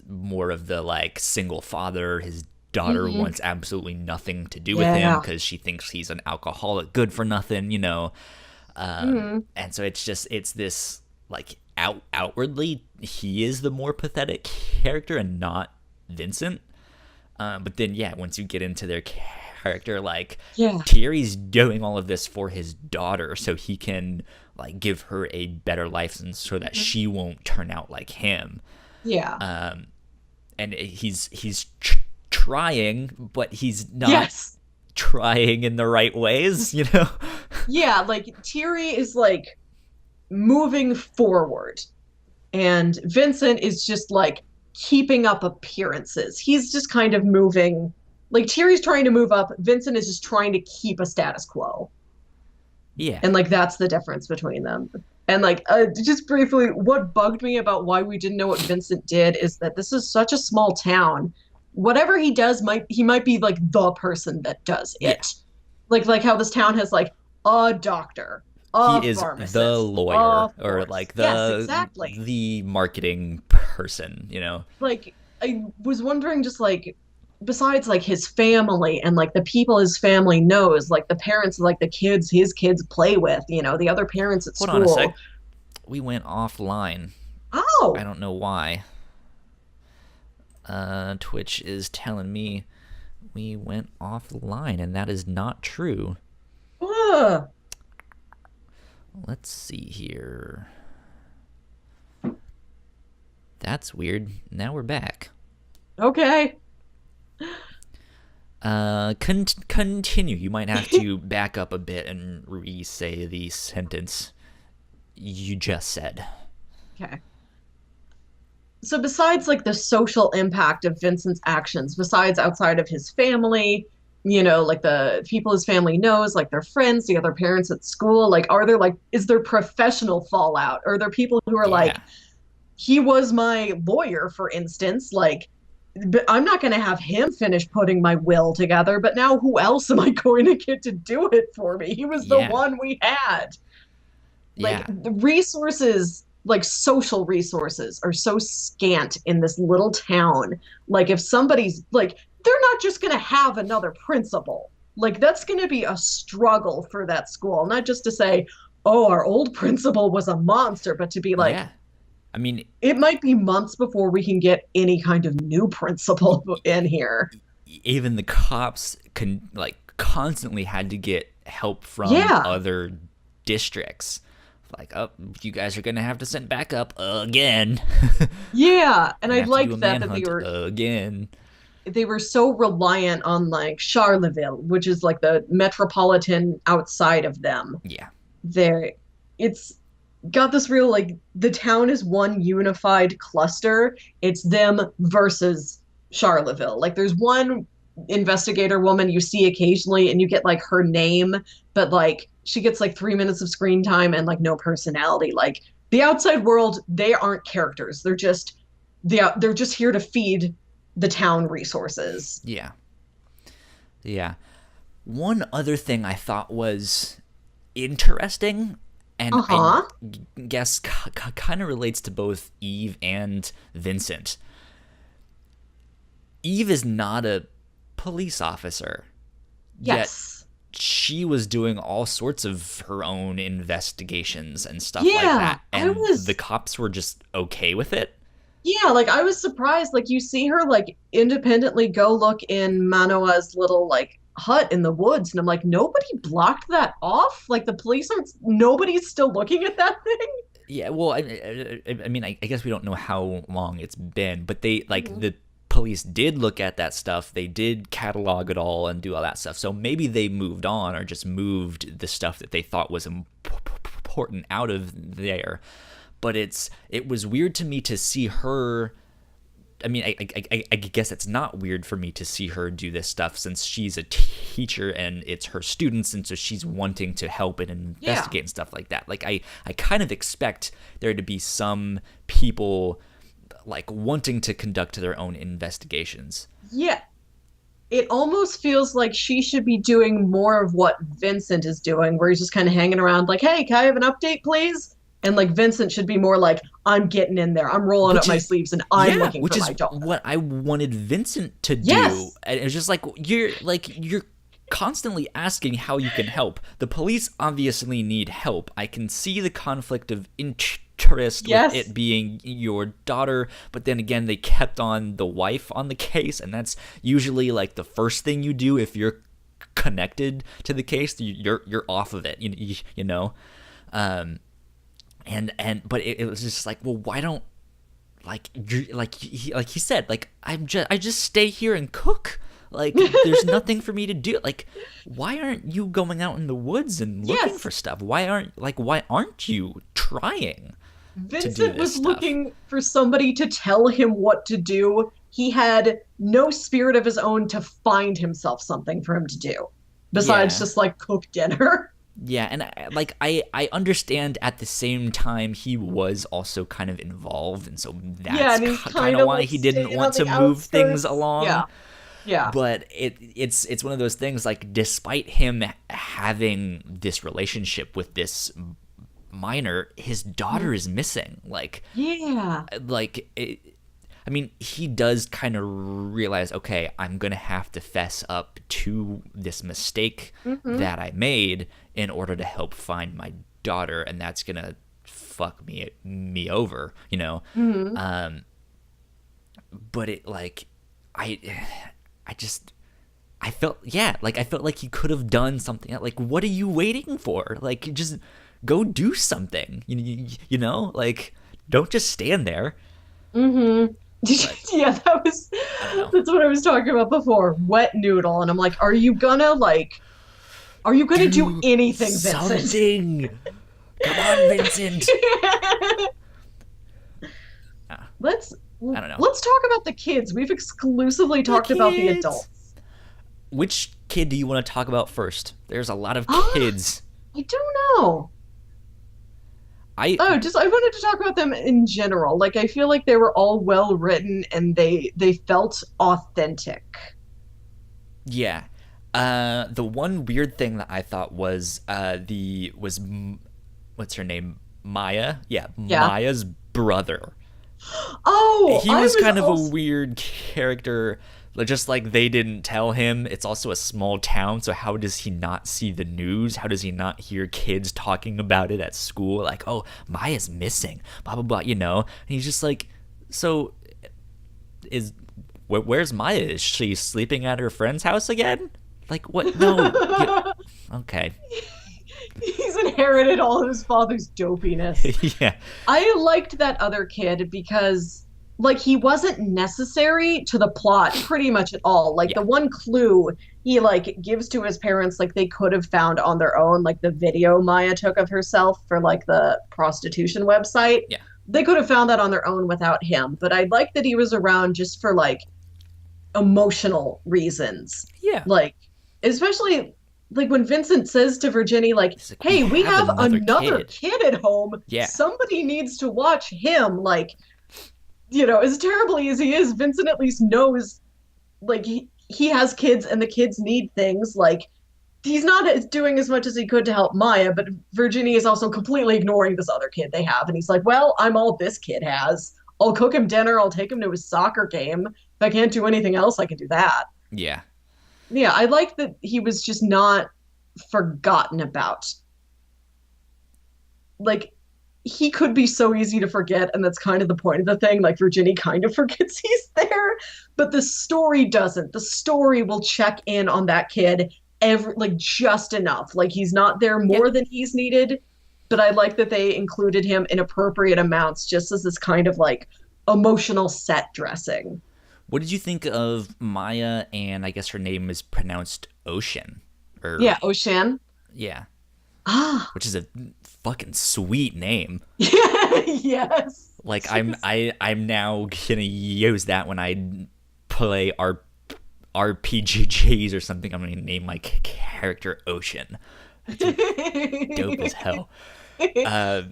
more of the, like, single father. His daughter wants absolutely nothing to do with him because she thinks he's an alcoholic, good for nothing, and so it's this, like, outwardly he is the more pathetic character and not Vincent, but then once you get into their character, like, Thierry's doing all of this for his daughter so he can, like, give her a better life and so that she won't turn out like him. And he's trying, but he's not trying in the right ways, Yeah, like, Thierry is, like, moving forward, and Vincent is just, like, keeping up appearances. He's just kind of moving. Like, Thierry's trying to move up. Vincent is just trying to keep a status quo. Yeah. And, like, that's the difference between them. And, like, just briefly, what bugged me about why we didn't know what Vincent did is that this is such a small town. Whatever he does, he might be, like, the person that does it. Like how this town has, like, a doctor, he is pharmacist, the lawyer, or, like, the marketing person, Like, I was wondering, just, like, besides, like, his family and, like, the people his family knows, like, the parents, like, the kids his kids play with, the other parents at school. Hold on a sec. we went offline. I Oh. don't know why. Twitch is telling me we went offline, and that is not true. Ugh. Let's see here. That's weird. Now we're back. Okay. Continue. You might have to back up a bit and re-say the sentence you just said. Okay. So besides like the social impact of Vincent's actions, besides outside of his family, like the people his family knows, like their friends, the other parents at school, like is there professional fallout? Are there people who are like, Yeah. he was my lawyer, for instance, like, but I'm not going to have him finish putting my will together, but now who else am I going to get to do it for me? He was the Yeah. one we had. Like Yeah. the resources, like social resources, are so scant in this little town. Like if somebody's like, they're not just going to have another principal. Like that's going to be a struggle for that school, not just to say, oh, our old principal was a monster, but to be like, Yeah. I mean, it might be months before we can get any kind of new principal in here. even the cops constantly had to get help from Yeah. other districts. Like, oh, you guys are gonna have to send back up again. Yeah. And I Gonna have to do liked a that they manhunt were again. so reliant on like Charleville, which is like the metropolitan outside of them. Yeah. There, it's got this real like the town is one unified cluster. It's them versus Charleville. Like there's one investigator woman you see occasionally and you get like her name, but like she gets like 3 minutes of screen time and like no personality. Like the outside world, they aren't characters. They're just here to feed the town resources. Yeah. Yeah. One other thing I thought was interesting, and I guess kind of relates to both Eve and Vincent. Eve is not a police officer. Yes. Yet she was doing all sorts of her own investigations and stuff like Yeah, that. I And was the cops were just okay with it. Yeah, like I was surprised. Like you see her like independently go look in Manoa's little like hut in the woods, and I'm like, nobody blocked that off. Like the police aren't. Nobody's still looking at that thing. Yeah, well, I mean, I guess we don't know how long it's been, but they Mhm. the police did look at that stuff. They did catalog it all and do all that stuff. So maybe they moved on or just moved the stuff that they thought was important out of there. But it was weird to me to see her. I mean, I guess it's not weird for me to see her do this stuff since she's a teacher and it's her students, and so she's wanting to help and investigate and stuff like that. Like I kind of expect there to be some people like wanting to conduct their own investigations. Yeah, it almost feels like she should be doing more of what Vincent is doing, where he's just kind of hanging around, like, "Hey, can I have an update, please?" And like Vincent should be more like, I'm getting in there. I'm rolling up my sleeves and I'm looking for my daughter. What I wanted Vincent to do. Yes. And it's just like you're constantly asking how you can help. The police obviously need help. I can see the conflict of interest Yes. with it being your daughter, but then again they kept on the wife on the case, and that's usually like the first thing you do if you're connected to the case. You're off of it. You know. But it was just like, well, why don't he said, like I just stay here and cook. Like there's nothing for me to do. Like why aren't you going out in the woods and looking for stuff? Why aren't you trying? Vincent was looking for somebody to tell him what to do. He had no spirit of his own to find himself something for him to do besides just like cook dinner. Yeah, and I understand at the same time he was also kind of involved, and so that's kind of why he didn't want to move things along. Yeah. But it's one of those things, like, despite him having this relationship with this minor, his daughter is missing. I mean, he does kind of realize, okay, I'm going to have to fess up to this mistake that I made in order to help find my daughter, and that's going to fuck me over, you know. Hmm. But it like I just I felt yeah, like I felt like he could have done something. Like, what are you waiting for? Like, just go do something. You know, like don't just stand there. Hmm. But Yeah, I don't know. that's what I was talking about before. Wet noodle. And I'm like, are you gonna do Do anything, Vincent? something. Come on, Vincent. Uh, let's I don't know. let's talk about the kids. We've exclusively The talked about the kids. adults. Which kid do you want to talk about first? There's a lot of Ah, kids. I don't know. I Oh, just I wanted to talk about them in general. Like I feel like they were all well written and they felt authentic. Yeah. The one weird thing that I thought was what's her name? Maya? Yeah, Yeah. Maya's brother. Oh, He I was was kind of a also weird character. Just like they didn't tell him, it's also a small town, so how does he not see the news? How does he not hear kids talking about it at school? Like, oh, Maya's missing, blah, blah, blah, you know? And he's just like, so is where's Maya? Is she sleeping at her friend's house again? Like, what? No. Okay. he's inherited all of his father's dopiness. Yeah. I liked that other kid because like he wasn't necessary to the plot pretty much at all. Like Yeah. the one clue he like gives to his parents like they could have found on their own, like the video Maya took of herself for like the prostitution website. Yeah. They could have found that on their own without him. But I like that he was around just for like emotional reasons. Yeah. Like especially like when Vincent says to Virginie, like, He's like, we hey, we have have another another kid. kid at home. Yeah. Somebody needs to watch him. Like, as terribly as he is, Vincent at least knows like he has kids and the kids need things. Like he's not doing as much as he could to help Maya, but Virginie is also completely ignoring this other kid they have. And he's like, well, I'm all this kid has. I'll cook him dinner. I'll take him to his soccer game. If I can't do anything else, I can do that. Yeah. Yeah, I like that he was just not forgotten about. Like he could be so easy to forget, and that's kind of the point of the thing. Like Virginie kind of forgets he's there, but the story doesn't. The story will check in on that kid every like just enough. Like he's not there Yeah. more than he's needed, but I like that they included him in appropriate amounts just as this kind of like emotional set dressing. What did you think of Maya, and I guess her name is pronounced Ocean? Or Yeah, Ocean. yeah, Ah, which is a fucking sweet name. yes. Like I'm now gonna use that when I play RPGs or something. I'm gonna name my character Ocean. Dope as hell. Uh,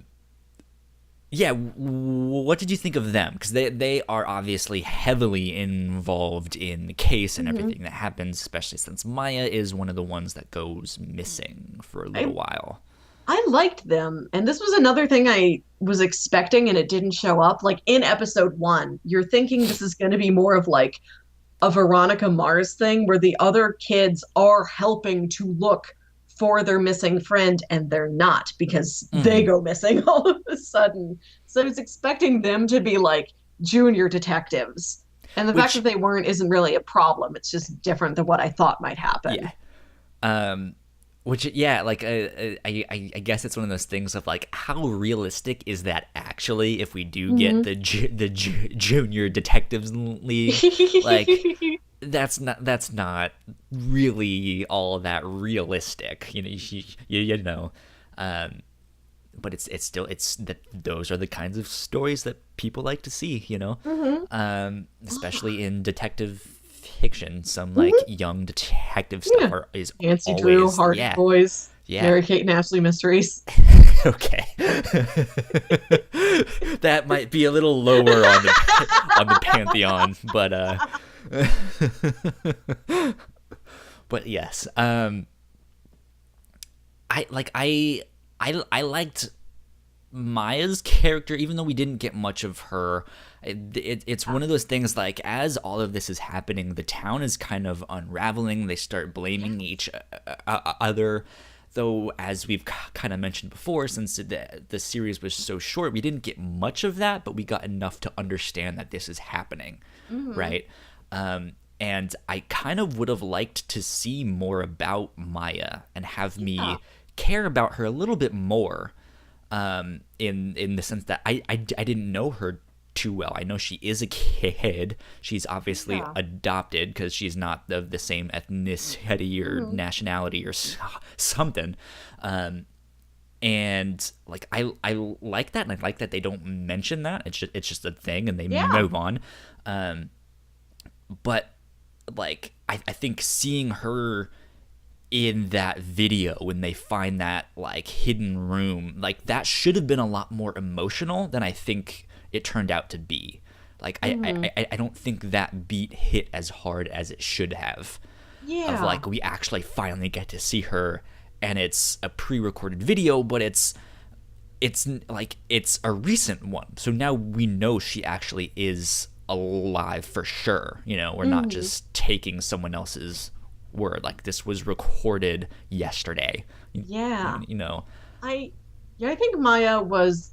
yeah, what did you think of them? Because they are obviously heavily involved in the case and everything that happens, especially since Maya is one of the ones that goes missing for a little I while. I liked them. And this was another thing I was expecting and it didn't show up. Like in episode 1, you're thinking this is going to be more of like a Veronica Mars thing where the other kids are helping to look for their missing friend and they're not because they Hmm. go missing all of a sudden. So I was expecting them to be like junior detectives. And the fact that Which, they weren't isn't really a problem. It's just different than what I thought might yeah, happen. um, which yeah, like I guess it's one of those things of like how realistic is that actually if we do get Mhm. the junior detectives league, like that's not really all that realistic, you know. Um, but it's still it's that those are the kinds of stories that people like to see, you know. Mhm. Especially in detective fiction, some like Mhm. young detective Yeah. stuff is Nancy Drew, always Hardy yeah, Boys, yeah. Mary Kate and Ashley Mysteries. Okay. That might be a little lower on the pantheon, but yes. I liked Maya's character, even though we didn't get much of her. It's one of those things like as all of this is happening, the town is kind of unraveling. They start blaming each other though, as we've kind of mentioned before, since the series was so short, we didn't get much of that, but we got enough to understand that this is happening, right? And I kind of would have liked to see more about Maya and have me care about her a little bit more, in the sense that I didn't know her too well. I know she is a kid. She's obviously adopted because she's not of the same ethnicity or nationality or something. And like I like that, and I like that they don't mention that. It's just a thing, and they move on. But like I think seeing her in that video when they find that like hidden room, like that should have been a lot more emotional than I think it turned out to be. Like I don't think that beat hit as hard as it should have. Of like, we actually finally get to see her, and it's a pre-recorded video, but it's like it's a recent one, so now we know she actually is alive for sure. You know, we're not just taking someone else's word. Like, this was recorded yesterday. You know. I think Maya was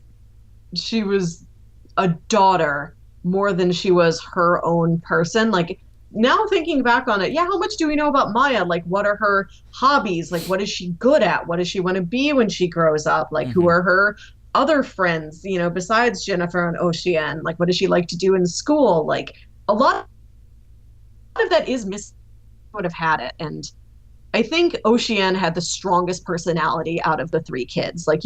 a daughter more than she was her own person. Like, now thinking back on it, how much do we know about Maya? Like, what are her hobbies? Like, what is she good at? What does she want to be when she grows up? Like, who are her other friends, you know, besides Jennifer and Ocean? Like, what does she like to do in school? Like, a lot of that is missing. Would have had it. And I think Ocean had the strongest personality out of the three kids. Like,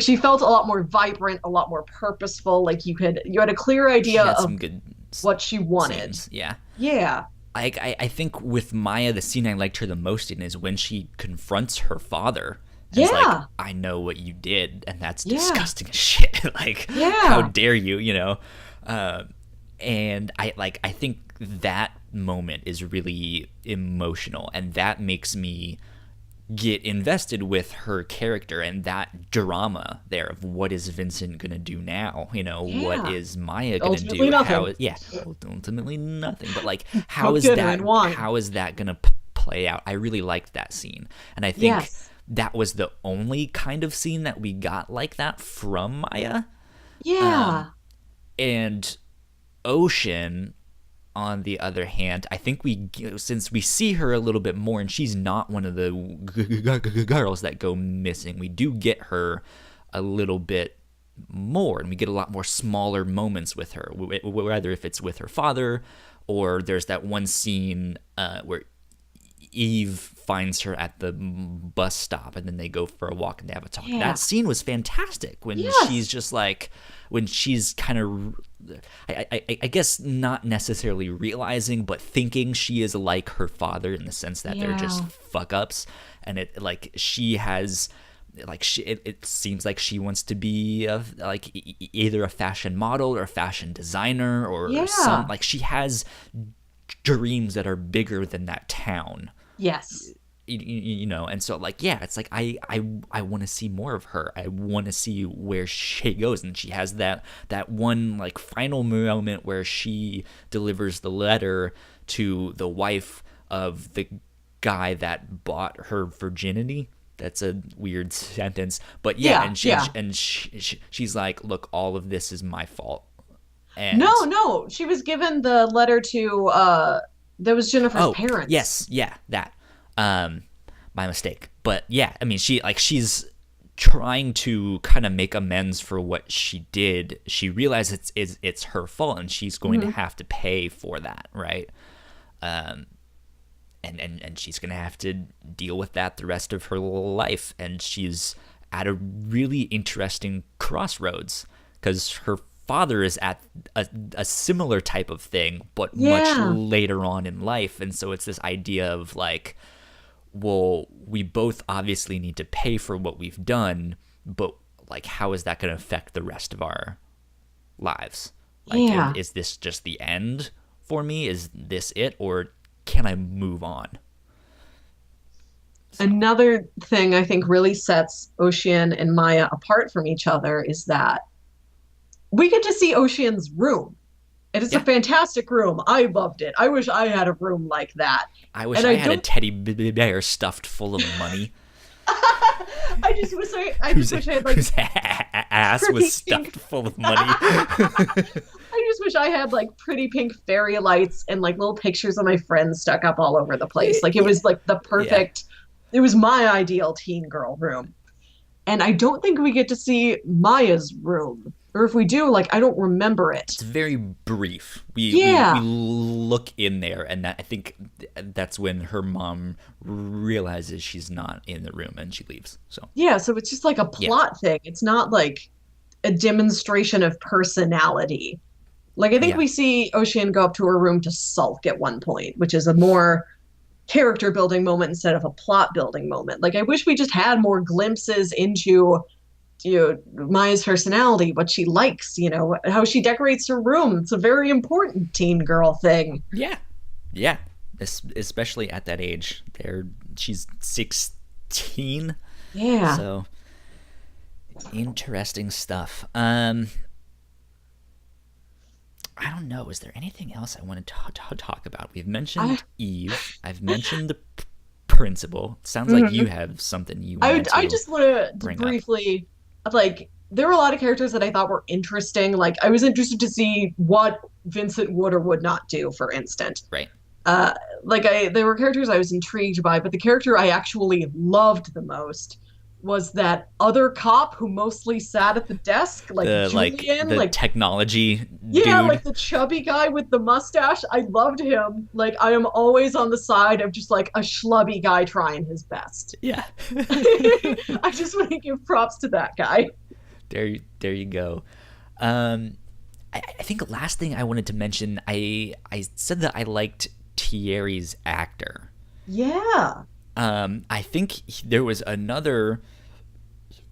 she felt a lot more vibrant, a lot more purposeful. Like, you had a clear idea of what she wanted. Scenes. Yeah. Yeah. I think with Maya, the scene I liked her the most in is when she confronts her father. It's like, I know what you did, and that's disgusting as shit. Like, how dare you, you know? And I think that moment is really emotional, and that makes me get invested with her character and that drama there of what is Vincent gonna do now, you know, what is Maya gonna do, ultimately nothing, but like how is that gonna play out? I really liked that scene, and I think that was the only kind of scene that we got like that from Maya. And Ocean, on the other hand, I think since we see her a little bit more, and she's not one of the girls that go missing, we do get her a little bit more, and we get a lot more smaller moments with her, whether if it's with her father, or there's that one scene where Eve finds her at the bus stop, and then they go for a walk and they have a talk. That scene was fantastic when she's just like, when she's kind of, I guess not necessarily realizing, but thinking she is like her father in the sense that they're just fuck ups, and it like she has like it seems like she wants to be either a fashion model or a fashion designer or some, like she has dreams that are bigger than that town. You know, and so like it's like I want to see more of her. I want to see where she goes, and she has that one like final moment where she delivers the letter to the wife of the guy that bought her virginity. That's a weird sentence, but and she's like, look, all of this is my fault. And no, she was given the letter to that was Jennifer's parents. That my mistake. But I mean, she's trying to kind of make amends for what she did. She realizes it's her fault, and she's going to have to pay for that, right? And she's going to have to deal with that the rest of her life, and she's at a really interesting crossroads because her father is at a similar type of thing, but much later on in life. And so it's this idea of like, well, we both obviously need to pay for what we've done, but like, how is that going to affect the rest of our lives? Like, is this just the end for me? Is this it? Or can I move on? Another thing I think really sets Ocean and Maya apart from each other is that we get to see Ocean's room. And it's a fantastic room. I loved it. I wish I had a room like that. I wish I had a teddy bear stuffed full of money. I just wish I had like whose ass was stuffed full of money. I just wish I had like pretty pink fairy lights and like little pictures of my friends stuck up all over the place. Like it was like the perfect, it was my ideal teen girl room. And I don't think we get to see Maya's room. Or if we do, like, I don't remember it. It's very brief. We look in there, and I think that's when her mom realizes she's not in the room, and she leaves. So it's just like a plot thing. It's not like a demonstration of personality. Like, I think we see Ocean go up to her room to sulk at one point, which is a more character building moment instead of a plot building moment. Like, I wish we just had more glimpses into Maya's personality, what she likes, how she decorates her room. It's a very important teen girl thing. Yeah, especially at that age. She's 16. Yeah. So interesting stuff. I don't know. Is there anything else I wanted to talk about? We've mentioned Eve. I've mentioned the principal. Sounds like you have something you want to I just want to briefly, like, there were a lot of characters that I thought were interesting. Like, I was interested to see what Vincent would or would not do, for instance. Right. There were characters I was intrigued by, but the character I actually loved the most was that other cop who mostly sat at the desk, like Julian, the technology dude. Yeah, like the chubby guy with the mustache. I loved him. Like, I am always on the side of just like a schlubby guy trying his best. Yeah. I just want to give props to that guy. There you go. I think the last thing I wanted to mention, I said that I liked Thierry's actor. Yeah. I think there was another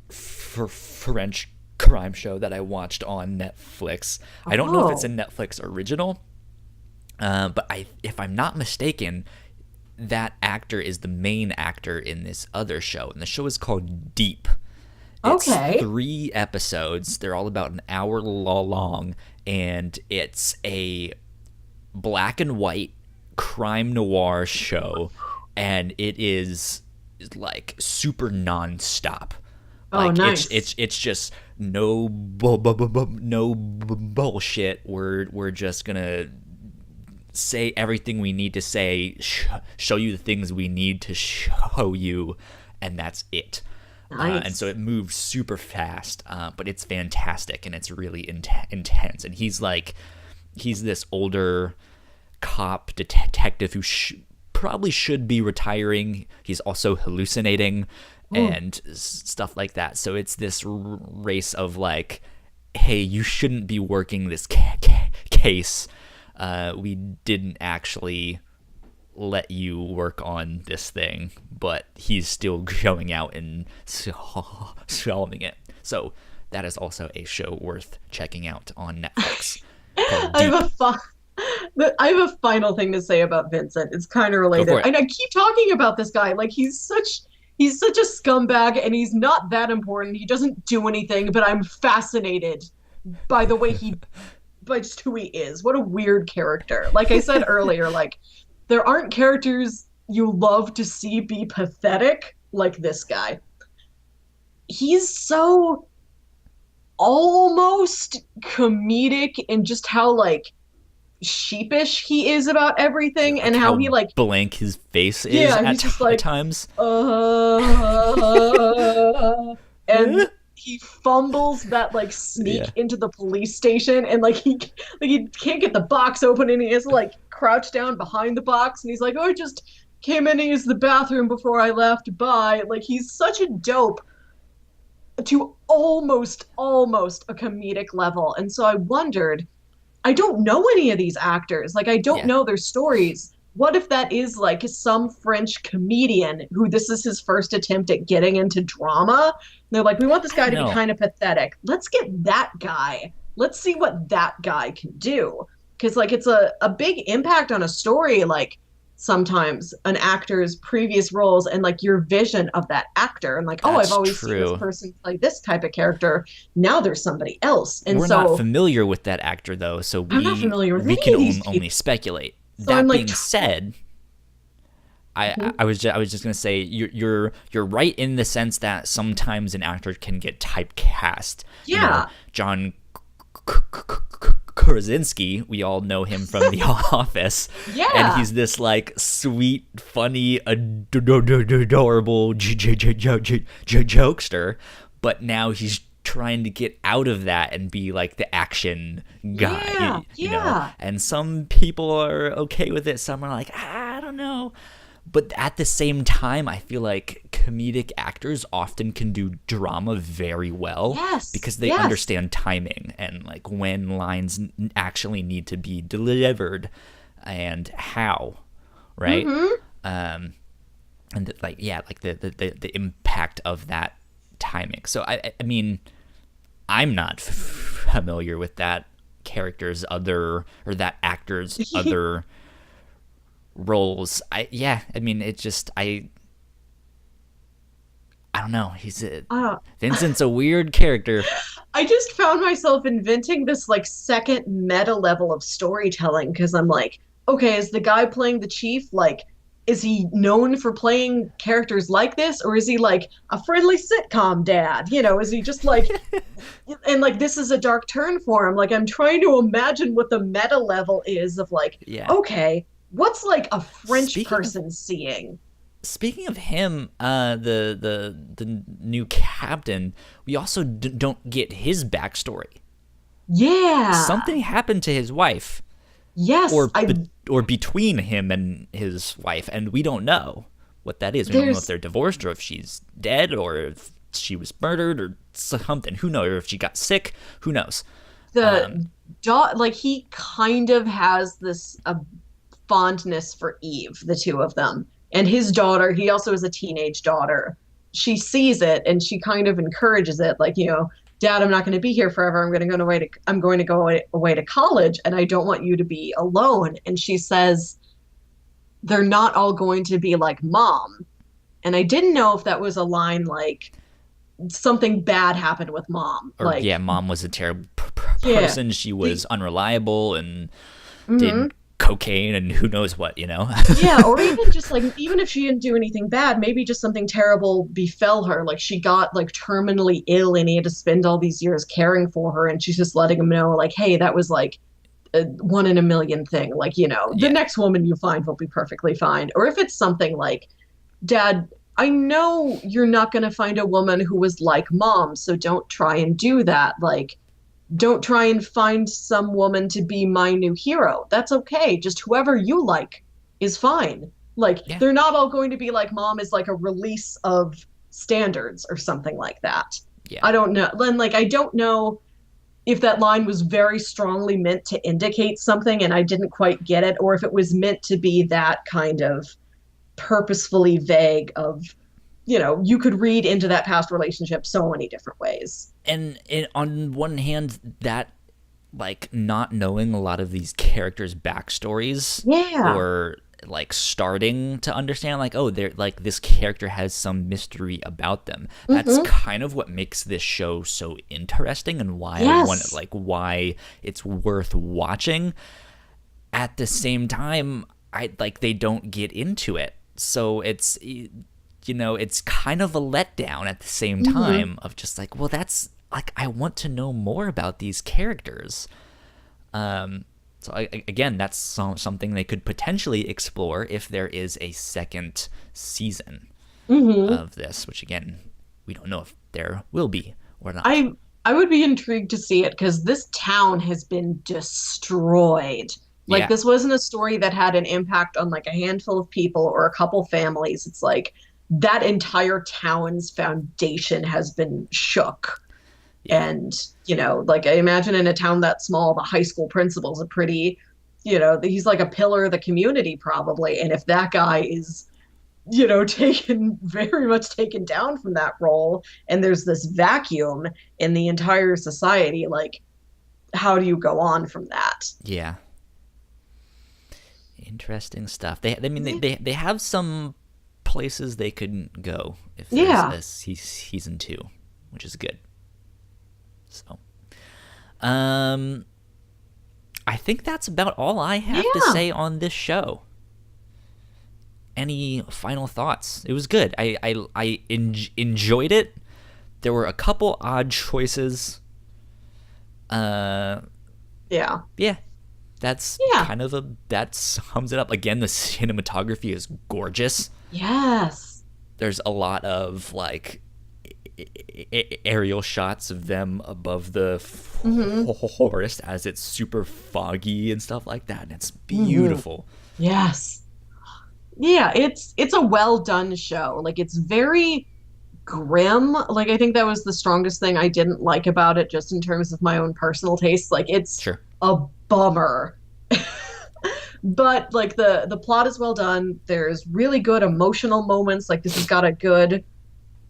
French crime show that I watched on Netflix. I don't know if it's a Netflix original, but if I'm not mistaken, that actor is the main actor in this other show, and the show is called Deep. It's 3 episodes. They're all about an hour long, and it's a black and white crime noir show, and it is like super nonstop. Like, nice. It's just no bullshit. We're just gonna say everything we need to say, show you the things we need to show you, and that's it. Nice. And so it moves super fast, but it's fantastic, and it's really intense. And he's this older cop detective who probably should be retiring. He's also hallucinating and stuff like that. So it's this race of like, hey, you shouldn't be working this case. We didn't actually let you work on this thing, but he's still going out and solving it. So that is also a show worth checking out on Netflix. I have a final thing to say about Vincent. It's kind of related. And I keep talking about this guy. Like, he's such a scumbag, and he's not that important. He doesn't do anything, but I'm fascinated by the way by just who he is. What a weird character. Like I said earlier, like, there aren't characters you love to see be pathetic like this guy. He's so almost comedic in just how, like, sheepish he is about everything, and how he, like, blank his face is at times. And he fumbles that, like, sneak into the police station, and like he can't get the box open, and he has to, like, crouch down behind the box, and he's like, I just came in and used the bathroom before I left. Bye. Like, he's such a dope to almost a comedic level. And so I wondered, I don't know any of these actors. Like, I don't know their stories. What if that is, like, some French comedian who this is his first attempt at getting into drama? And they're like, we want this guy to be kind of pathetic. Let's get that guy. Let's see what that guy can do. Because, like, it's a big impact on a story, like, sometimes an actor's previous roles and, like, your vision of that actor. And, like, I've always seen this person play this type of character. Now there's somebody else. And we're not familiar with that actor, though, so we can only speculate. So that being said, I was just gonna say you're right in the sense that sometimes an actor can get typecast. Yeah. John Krasinski, we all know him from The Office. Yeah. And he's this like sweet, funny, adorable jokester, but now he's trying to get out of that and be like the action guy, you know? And some people are okay with it, some are like, I don't know. But at the same time, I feel like comedic actors often can do drama very well. Yes, because they understand timing and like when lines actually need to be delivered and how, right? And the impact of that timing. So I mean, I'm not familiar with that character's other, or that actor's other roles. I mean, it just, I don't know. Vincent's a weird character. I just found myself inventing this like second meta level of storytelling, because I'm like, okay, is the guy playing the chief like, is he known for playing characters like this, or is he like a friendly sitcom dad? You know, is he just like, and like this is a dark turn for him. Like I'm trying to imagine what the meta level is of like, okay, what's like a French person seeing? Speaking of him, the new captain, we also don't get his backstory. Yeah, something happened to his wife. Yes, or between him and his wife, and we don't know what that is. We don't know if they're divorced, or if she's dead, or if she was murdered, or something. Who knows? Or if she got sick. Who knows? Like he kind of has this fondness for Eve, the two of them, and his daughter. He also has a teenage daughter. She sees it, and she kind of encourages it, like, you know, Dad, I'm not going to be here forever. I'm going to go away to college, and I don't want you to be alone. And she says, they're not all going to be like Mom. And I didn't know if that was a line like something bad happened with Mom. Or like, Mom was a terrible person. She was unreliable and did cocaine and who knows what, you know? Yeah, or even just like, even if she didn't do anything bad, maybe just something terrible befell her. Like she got like terminally ill, and he had to spend all these years caring for her, and she's just letting him know like, hey, that was like a 1 in a million thing. Like, you know, the next woman you find will be perfectly fine. Or if it's something like, Dad, I know you're not going to find a woman who was like Mom, so don't try and do that. Like, don't try and find some woman to be my new hero. That's okay. Just whoever you like is fine. Like, they're not all going to be like Mom is like a release of standards or something like that. Yeah. I don't know. Then, like, I don't know if that line was very strongly meant to indicate something and I didn't quite get it, or if it was meant to be that kind of purposefully vague of, you know, you could read into that past relationship so many different ways. And on one hand, that, like, not knowing a lot of these characters' backstories, or like starting to understand, like, oh, they're like, this character has some mystery about them. That's kind of what makes this show so interesting, and why I want, like, why it's worth watching. At the same time, they don't get into it, so it's, you know, it's kind of a letdown at the same time of just like, well, that's like, I want to know more about these characters. So again, that's something they could potentially explore if there is a second season of this, which again, we don't know if there will be or not. I would be intrigued to see it, because this town has been destroyed. Like, this wasn't a story that had an impact on like a handful of people or a couple families. It's like that entire town's foundation has been shook. And, you know, like, I imagine in a town that small, the high school principal's a pretty, you know, he's like a pillar of the community probably. And if that guy is, you know, very much taken down from that role, and there's this vacuum in the entire society, like, how do you go on from that? Yeah. Interesting stuff. They have some places they could go if there's a season 2, which is good. So, I think that's about all I have to say on this show. any final thoughts? It was good. Enjoyed it. There were a couple odd choices. Yeah. Yeah. That sums it up. Again, the cinematography is gorgeous. Yes. There's a lot of like aerial shots of them above the forest as it's super foggy and stuff like that, and it's beautiful. Yes. Yeah, it's a well done show. Like, it's very grim. Like, I think that was the strongest thing I didn't like about it, just in terms of my own personal taste. Like, it's Sure. a bummer. But like the plot is well done. There's really good emotional moments. Like, this has got a good,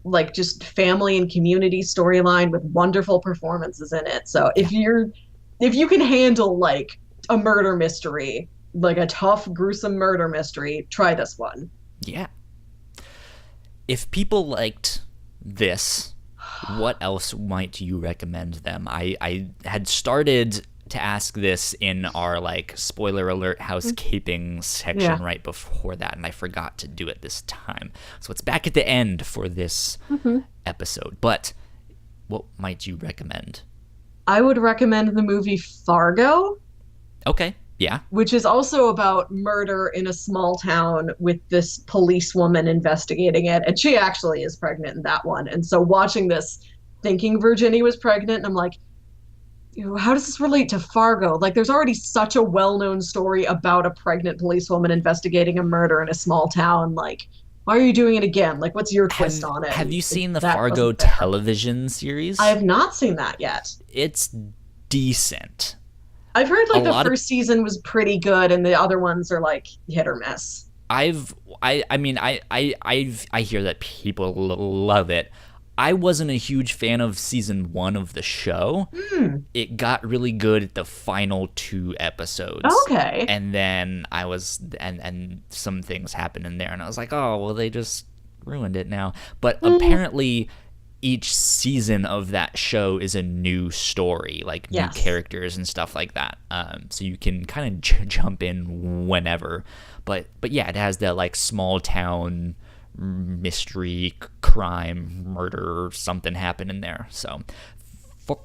like, just family and community storyline with wonderful performances in it. So if you can handle like a murder mystery, like a tough, gruesome murder mystery, try this one. Yeah. If people liked this, what else might you recommend them? I had started to ask this in our like spoiler alert housekeeping section right before that, and I forgot to do it this time. So it's back at the end for this episode. But what might you recommend? I would recommend the movie Fargo. Okay. Yeah. Which is also about murder in a small town with this policewoman investigating it. And she actually is pregnant in that one. And so watching this, thinking Virginia was pregnant, and I'm like, how does this relate to Fargo? Like, there's already such a well-known story about a pregnant policewoman investigating a murder in a small town. Like, why are you doing it again? Like, what's your twist on it? Have you seen the Fargo television series? I have not seen that yet. It's decent. I've heard like the first season was pretty good, and the other ones are like hit or miss. I hear that people love it. I wasn't a huge fan of season 1 of the show. It got really good at the final 2 episodes. Okay. And then and some things happened in there, and I was like, oh, well, they just ruined it now. But apparently each season of that show is a new story, like new characters and stuff like that. So you can kind of jump in whenever. But yeah, it has that like small town mystery, crime, murder, something happened in there. So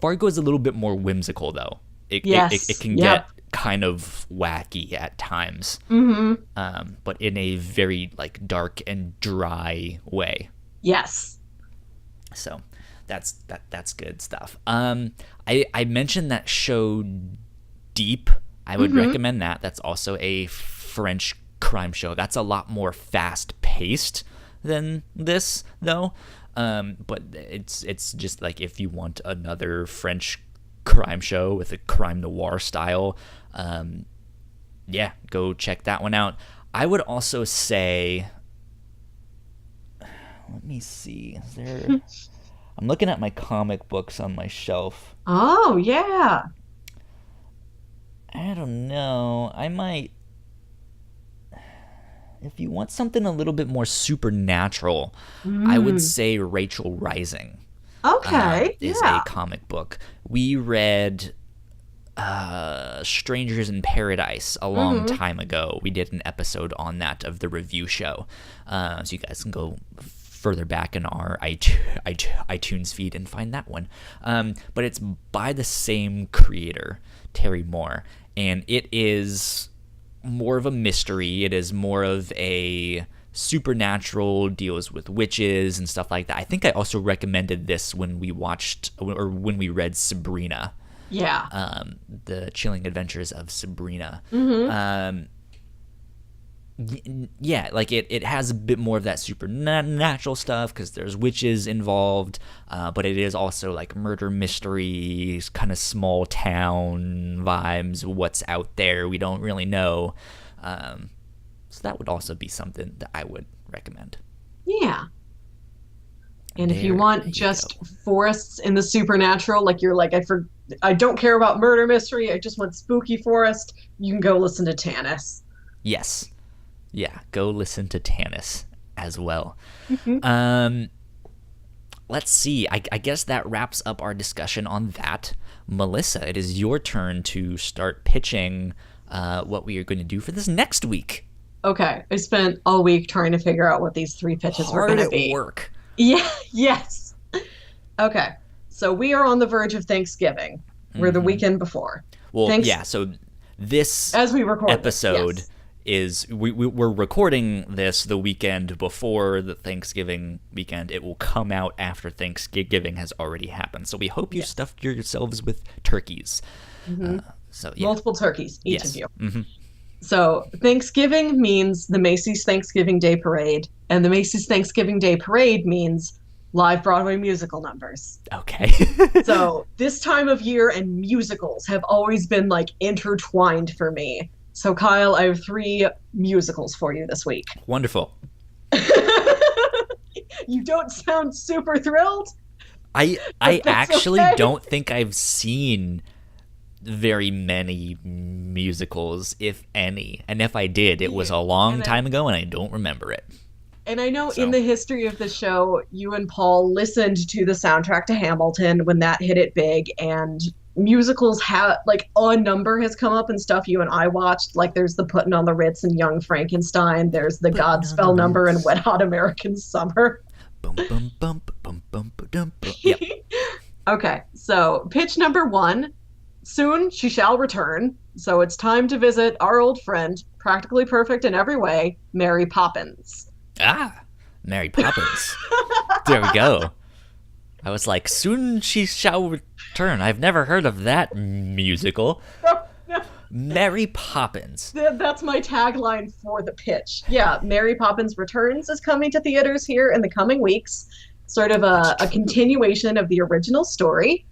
Fargo is a little bit more whimsical, though. It can get kind of wacky at times, but in a very like dark and dry way. Yes. So that's good stuff. I mentioned that show Deep. I would recommend that. That's also a French crime show. That's a lot more fast paced than this, though. But it's just like, if you want another French crime show with a crime noir style, go check that one out. I would also say, let me see, is there I'm looking at my comic books on my shelf. Oh yeah. I don't know, I might, if you want something a little bit more supernatural, I would say Rachel Rising. Okay, is a comic book. We read Strangers in Paradise a long time ago. We did an episode on that of the review show. So you guys can go further back in our iTunes feed and find that one. But it's by the same creator, Terry Moore, and it is more of a mystery. It is more of a supernatural, deals with witches and stuff like that. I think I also recommended this when we watched, or when we read Sabrina. Yeah. The Chilling Adventures of Sabrina. Yeah, like it has a bit more of that supernatural stuff because there's witches involved, but it is also like murder mysteries, kind of small town vibes, what's out there, we don't really know. So that would also be something that I would recommend. Yeah. And if you want just forests in the supernatural, like you're like, I don't care about murder mystery, I just want spooky forest, you can go listen to Tanis. Yes. Yeah, go listen to Tanis as well. Let's see. I guess that wraps up our discussion on that. Melissa, it is your turn to start pitching what we are going to do for this next week. Okay, I spent all week trying to figure out what these three pitches were Hard going to at be. work. Yeah, yes. Okay, so we are on the verge of Thanksgiving. We're the weekend before. Well, Thanks, yeah, so this as we record this, episode yes. is we're recording this the weekend before the Thanksgiving weekend. It will come out after Thanksgiving has already happened. So we hope you Yes. stuffed yourselves with turkeys. So yeah, Multiple turkeys, each of yes. you. So Thanksgiving means the Macy's Thanksgiving Day Parade, and the Macy's Thanksgiving Day Parade means live Broadway musical numbers. Okay. So this time of year and musicals have always been like intertwined for me. So Kyle, I have three musicals for you this week. Wonderful. You don't sound super thrilled, I but that's actually okay. don't think I've seen very many musicals, if any. And if I did, it was a long And time ago and I don't remember it. And I know in So the history of the show, you and Paul listened to the soundtrack to Hamilton when that hit it big, and musicals have like a number has come up and stuff you and I watched. Like there's the Putting on the Ritz and Young Frankenstein. There's the Putting on the Godspell number and Ritz. Wet Hot American Summer. Bum bum bum bum bum bum bum. Yep. Okay, so pitch number one. Soon she shall return. So it's time to visit our old friend, practically perfect in every way, Mary Poppins. Ah, Mary Poppins. There we go. I was like, soon she shall return. I've never heard of that musical. Mary Poppins. That's my tagline for the pitch. Yeah, Mary Poppins Returns is coming to theaters here in the coming weeks. Sort of a continuation of the original story.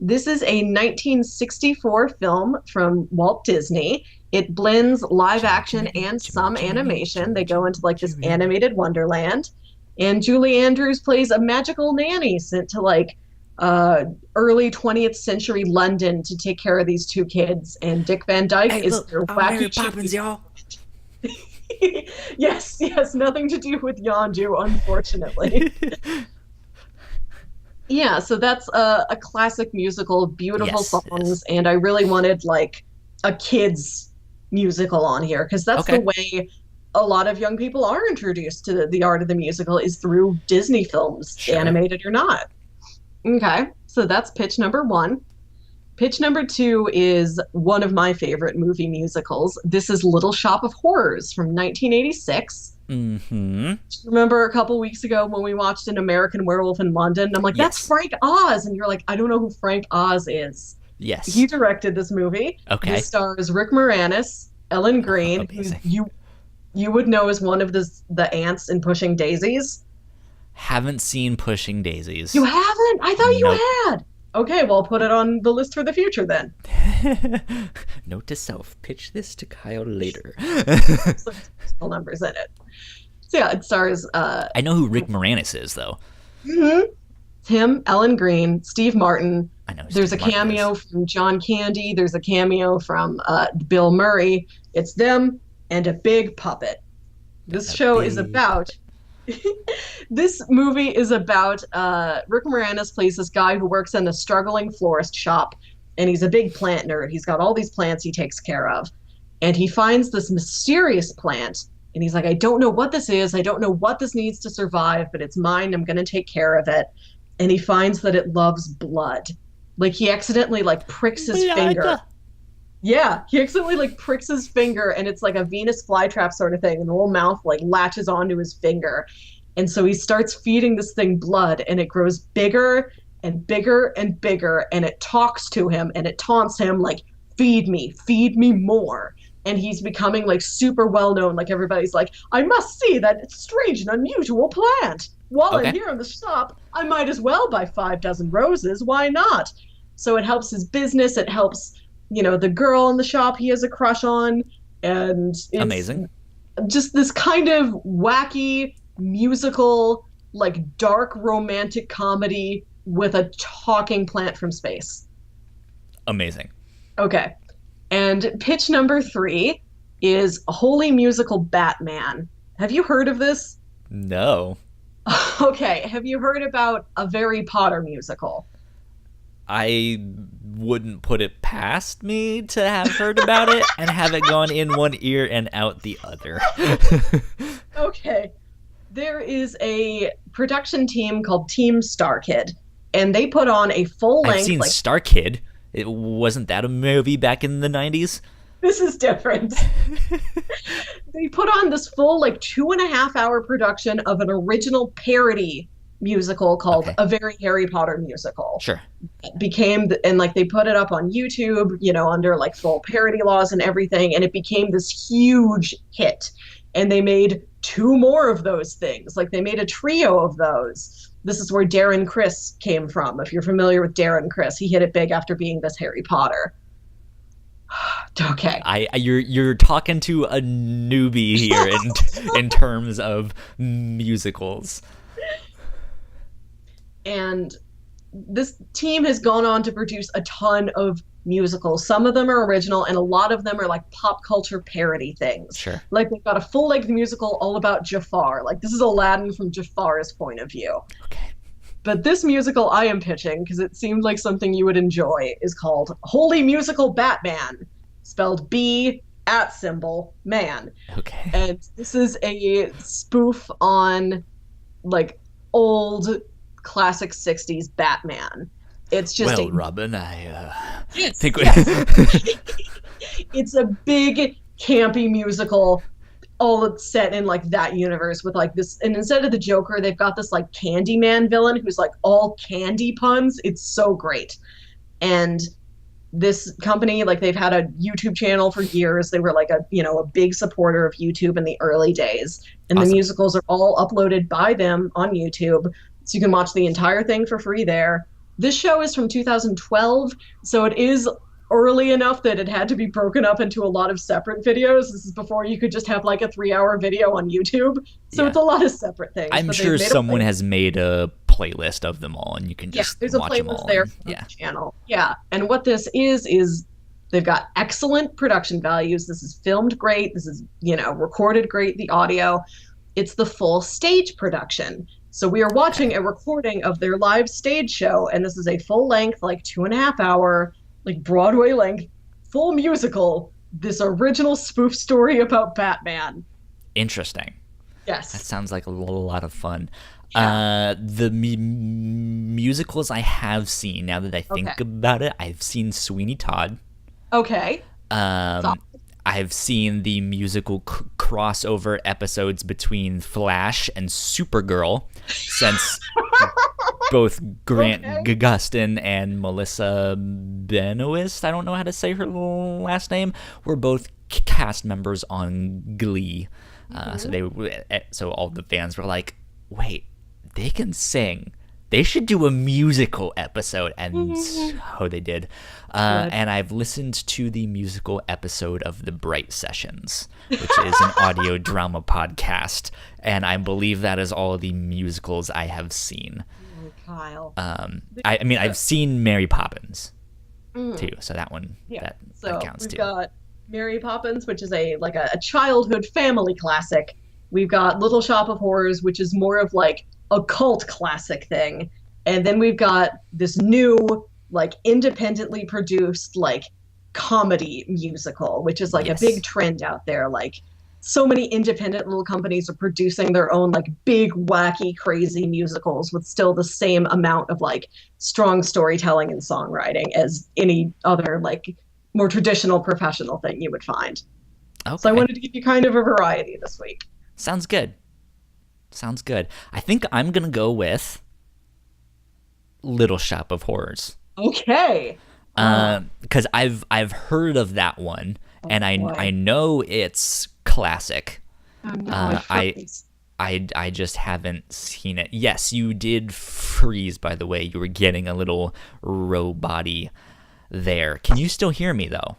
This is a 1964 film from Walt Disney. It blends live action and some animation. They go into like this animated wonderland. And Julie Andrews plays a magical nanny sent to like early 20th century London to take care of these two kids. And Dick Van Dyke Hey, is look, their I'm wacky Mary Poppins, y'all. Yes, nothing to do with Yondu, unfortunately. Yeah, so that's a classic musical, beautiful Yes, songs, yes. and I really wanted like a kids musical on here because that's Okay. the way a lot of young people are introduced to the art of the musical is through Disney films, Sure. animated or not. Okay, so that's pitch number one. Pitch number two is one of my favorite movie musicals. This is Little Shop of Horrors from 1986. Mm-hmm. Remember a couple weeks ago when we watched An American Werewolf in London? I'm like, that's Yes. Frank Oz. And you're like, I don't know who Frank Oz is. Yes. He directed this movie. Okay. This stars Rick Moranis, Ellen Greene, who amazing. you would know as one of the ants in Pushing Daisies. Haven't seen Pushing Daisies. You haven't? I thought Nope. you had. Okay, well, put it on the list for the future then. Note to self: pitch this to Kyle later. Some musical numbers in it. So yeah, it stars I know who Rick Moranis is, though. Him, Ellen Greene, Steve Martin. I know. There's Steve a Martin cameo is. from John Candy. There's a cameo from Bill Murray. It's them and a big puppet. This A show is big about. This movie is about Rick Moranis plays this guy who works in a struggling florist shop, and he's a big plant nerd. He's got all these plants he takes care of, and he finds this mysterious plant, and he's like, I don't know what this is. I don't know what this needs to survive, but it's mine. I'm going to take care of it. And he finds that it loves blood. Like he accidentally like pricks his finger. Yeah, he accidentally like pricks his finger, and it's like a Venus flytrap sort of thing, and the whole mouth like latches onto his finger. And so he starts feeding this thing blood, and it grows bigger and bigger and bigger, and it talks to him and it taunts him like, feed me more. And he's becoming like super well known. Like everybody's like, I must see that strange and unusual plant. While Okay. I'm here in the shop, I might as well buy 5 dozen roses. Why not? So it helps his business. It helps, the girl in the shop he has a crush on. And it's Amazing. just this kind of wacky musical, like dark romantic comedy with a talking plant from space. Amazing. Okay. And pitch number 3 is Holy Musical Batman. Have you heard of this? No. Okay. Have you heard about a Harry Potter musical? I wouldn't put it past me to have heard about it and have it gone in one ear and out the other. Okay. There is a production team called Team Star Kid, and they put on a full I've length seen Star Kid. It wasn't that a movie back in the 90s? this is different. They put on this full 2.5 hour production of an original parody musical called Okay. A Very Harry Potter Musical. Sure. It became and they put it up on YouTube, under full parody laws and everything, and it became this huge hit. And they made 2 more of those things. They made a trio of those. This is where Darren Criss came from. If you're familiar with Darren Criss, he hit it big after being this Harry Potter. Okay. You're talking to a newbie here in terms of musicals. And this team has gone on to produce a ton of musicals. Some of them are original, and a lot of them are pop culture parody things. Sure. They've got a full-length musical all about Jafar. This is Aladdin from Jafar's point of view. Okay. But this musical I am pitching, because it seemed like something you would enjoy, is called Holy Musical Batman, spelled B @ man. Okay. And this is a spoof on old classic 60s Batman. It's just Robin, I yes, think it's a big campy musical, all set in that universe with this, and instead of the Joker, they've got this Candyman villain who's all candy puns. It's so great. And this company, they've had a YouTube channel for years. They were a big supporter of YouTube in the early days. And Awesome. The musicals are all uploaded by them on YouTube. So you can watch the entire thing for free there. This show is from 2012, so it is early enough that it had to be broken up into a lot of separate videos. This is before you could just have a 3-hour video on YouTube. So Yeah. It's a lot of separate things. I'm sure someone has made a playlist of them all, and you can just there's a watch them playlist all. there for the channel. Yeah, and what this is they've got excellent production values. This is filmed great. This is, recorded great, the audio. It's the full stage production. So we are watching a recording of their live stage show, and this is a full length, 2.5 hour, Broadway length, full musical, this original spoof story about Batman. Interesting. Yes. That sounds like a lot of fun. Yeah. The musicals I have seen, now that I think about it, I've seen Sweeney Todd. Okay. I've seen the musical crossover episodes between Flash and Supergirl, since both Grant Gustin and Melissa Benoist, I don't know how to say her last name, were both cast members on Glee. So all the fans were like, wait, they can sing. They should do a musical episode, and so they did. And I've listened to the musical episode of The Bright Sessions, which is an audio drama podcast, and I believe that is all the musicals I have seen. Oh, Kyle. I've seen Mary Poppins too, so that one that counts we've too. Got Mary Poppins, which is a childhood family classic. We've got Little Shop of Horrors, which is more of a cult classic thing. And then we've got this new, independently produced, comedy musical, which is a big trend out there. So many independent little companies are producing their own, big, wacky, crazy musicals with still the same amount of, strong storytelling and songwriting as any other, more traditional professional thing you would find. Okay. So I wanted to give you kind of a variety this week. Sounds good. I think I'm going to go with Little Shop of Horrors. Okay. Because I've heard of that one, and I know it's classic. Oh, no, I just haven't seen it. Yes, you did freeze, by the way. You were getting a little robot-y there. Can you still hear me, though?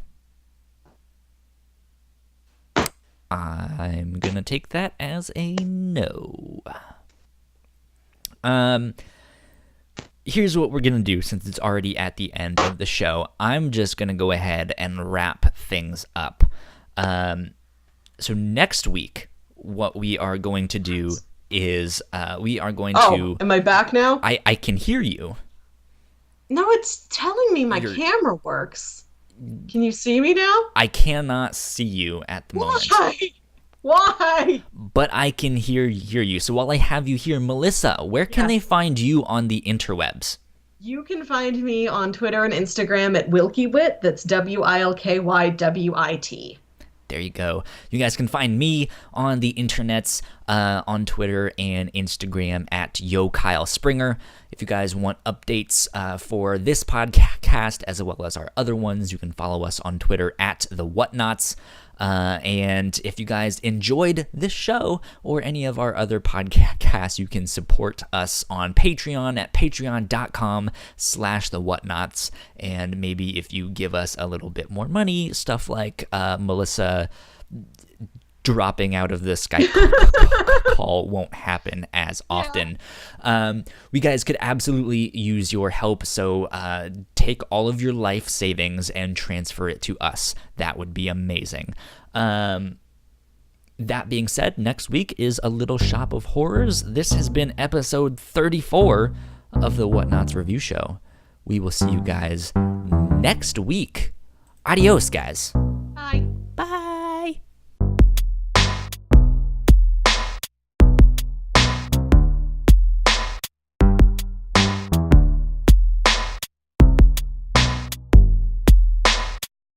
I'm gonna take that as a no. Here's what we're gonna do, since it's already at the end of the show. I'm just gonna go ahead and wrap things up. So next week, what we are going to do is we are going to... am I back now? I can hear you. No, it's telling me my You're camera works. Can you see me now? I cannot see you at the moment. Why? Why? But I can hear you. So while I have you here, Melissa, where can they Yes. find you on the interwebs? You can find me on Twitter and Instagram at WilkyWit. That's WilkyWit. There you go. You guys can find me on the internets, on Twitter and Instagram at Yo Kyle Springer. If you guys want updates for this podcast as well as our other ones, you can follow us on Twitter at the Whatnauts. And if you guys enjoyed this show or any of our other podcasts, you can support us on Patreon at patreon.com/the Whatnauts. And maybe if you give us a little bit more money, stuff like Melissa dropping out of the Skype call won't happen as often. We guys could absolutely use your help, so take all of your life savings and transfer it to us. That would be amazing. That being said, next week is A Little Shop of Horrors. This has been episode 34 of the Whatnauts Review Show. We will see you guys next week. Adios, guys.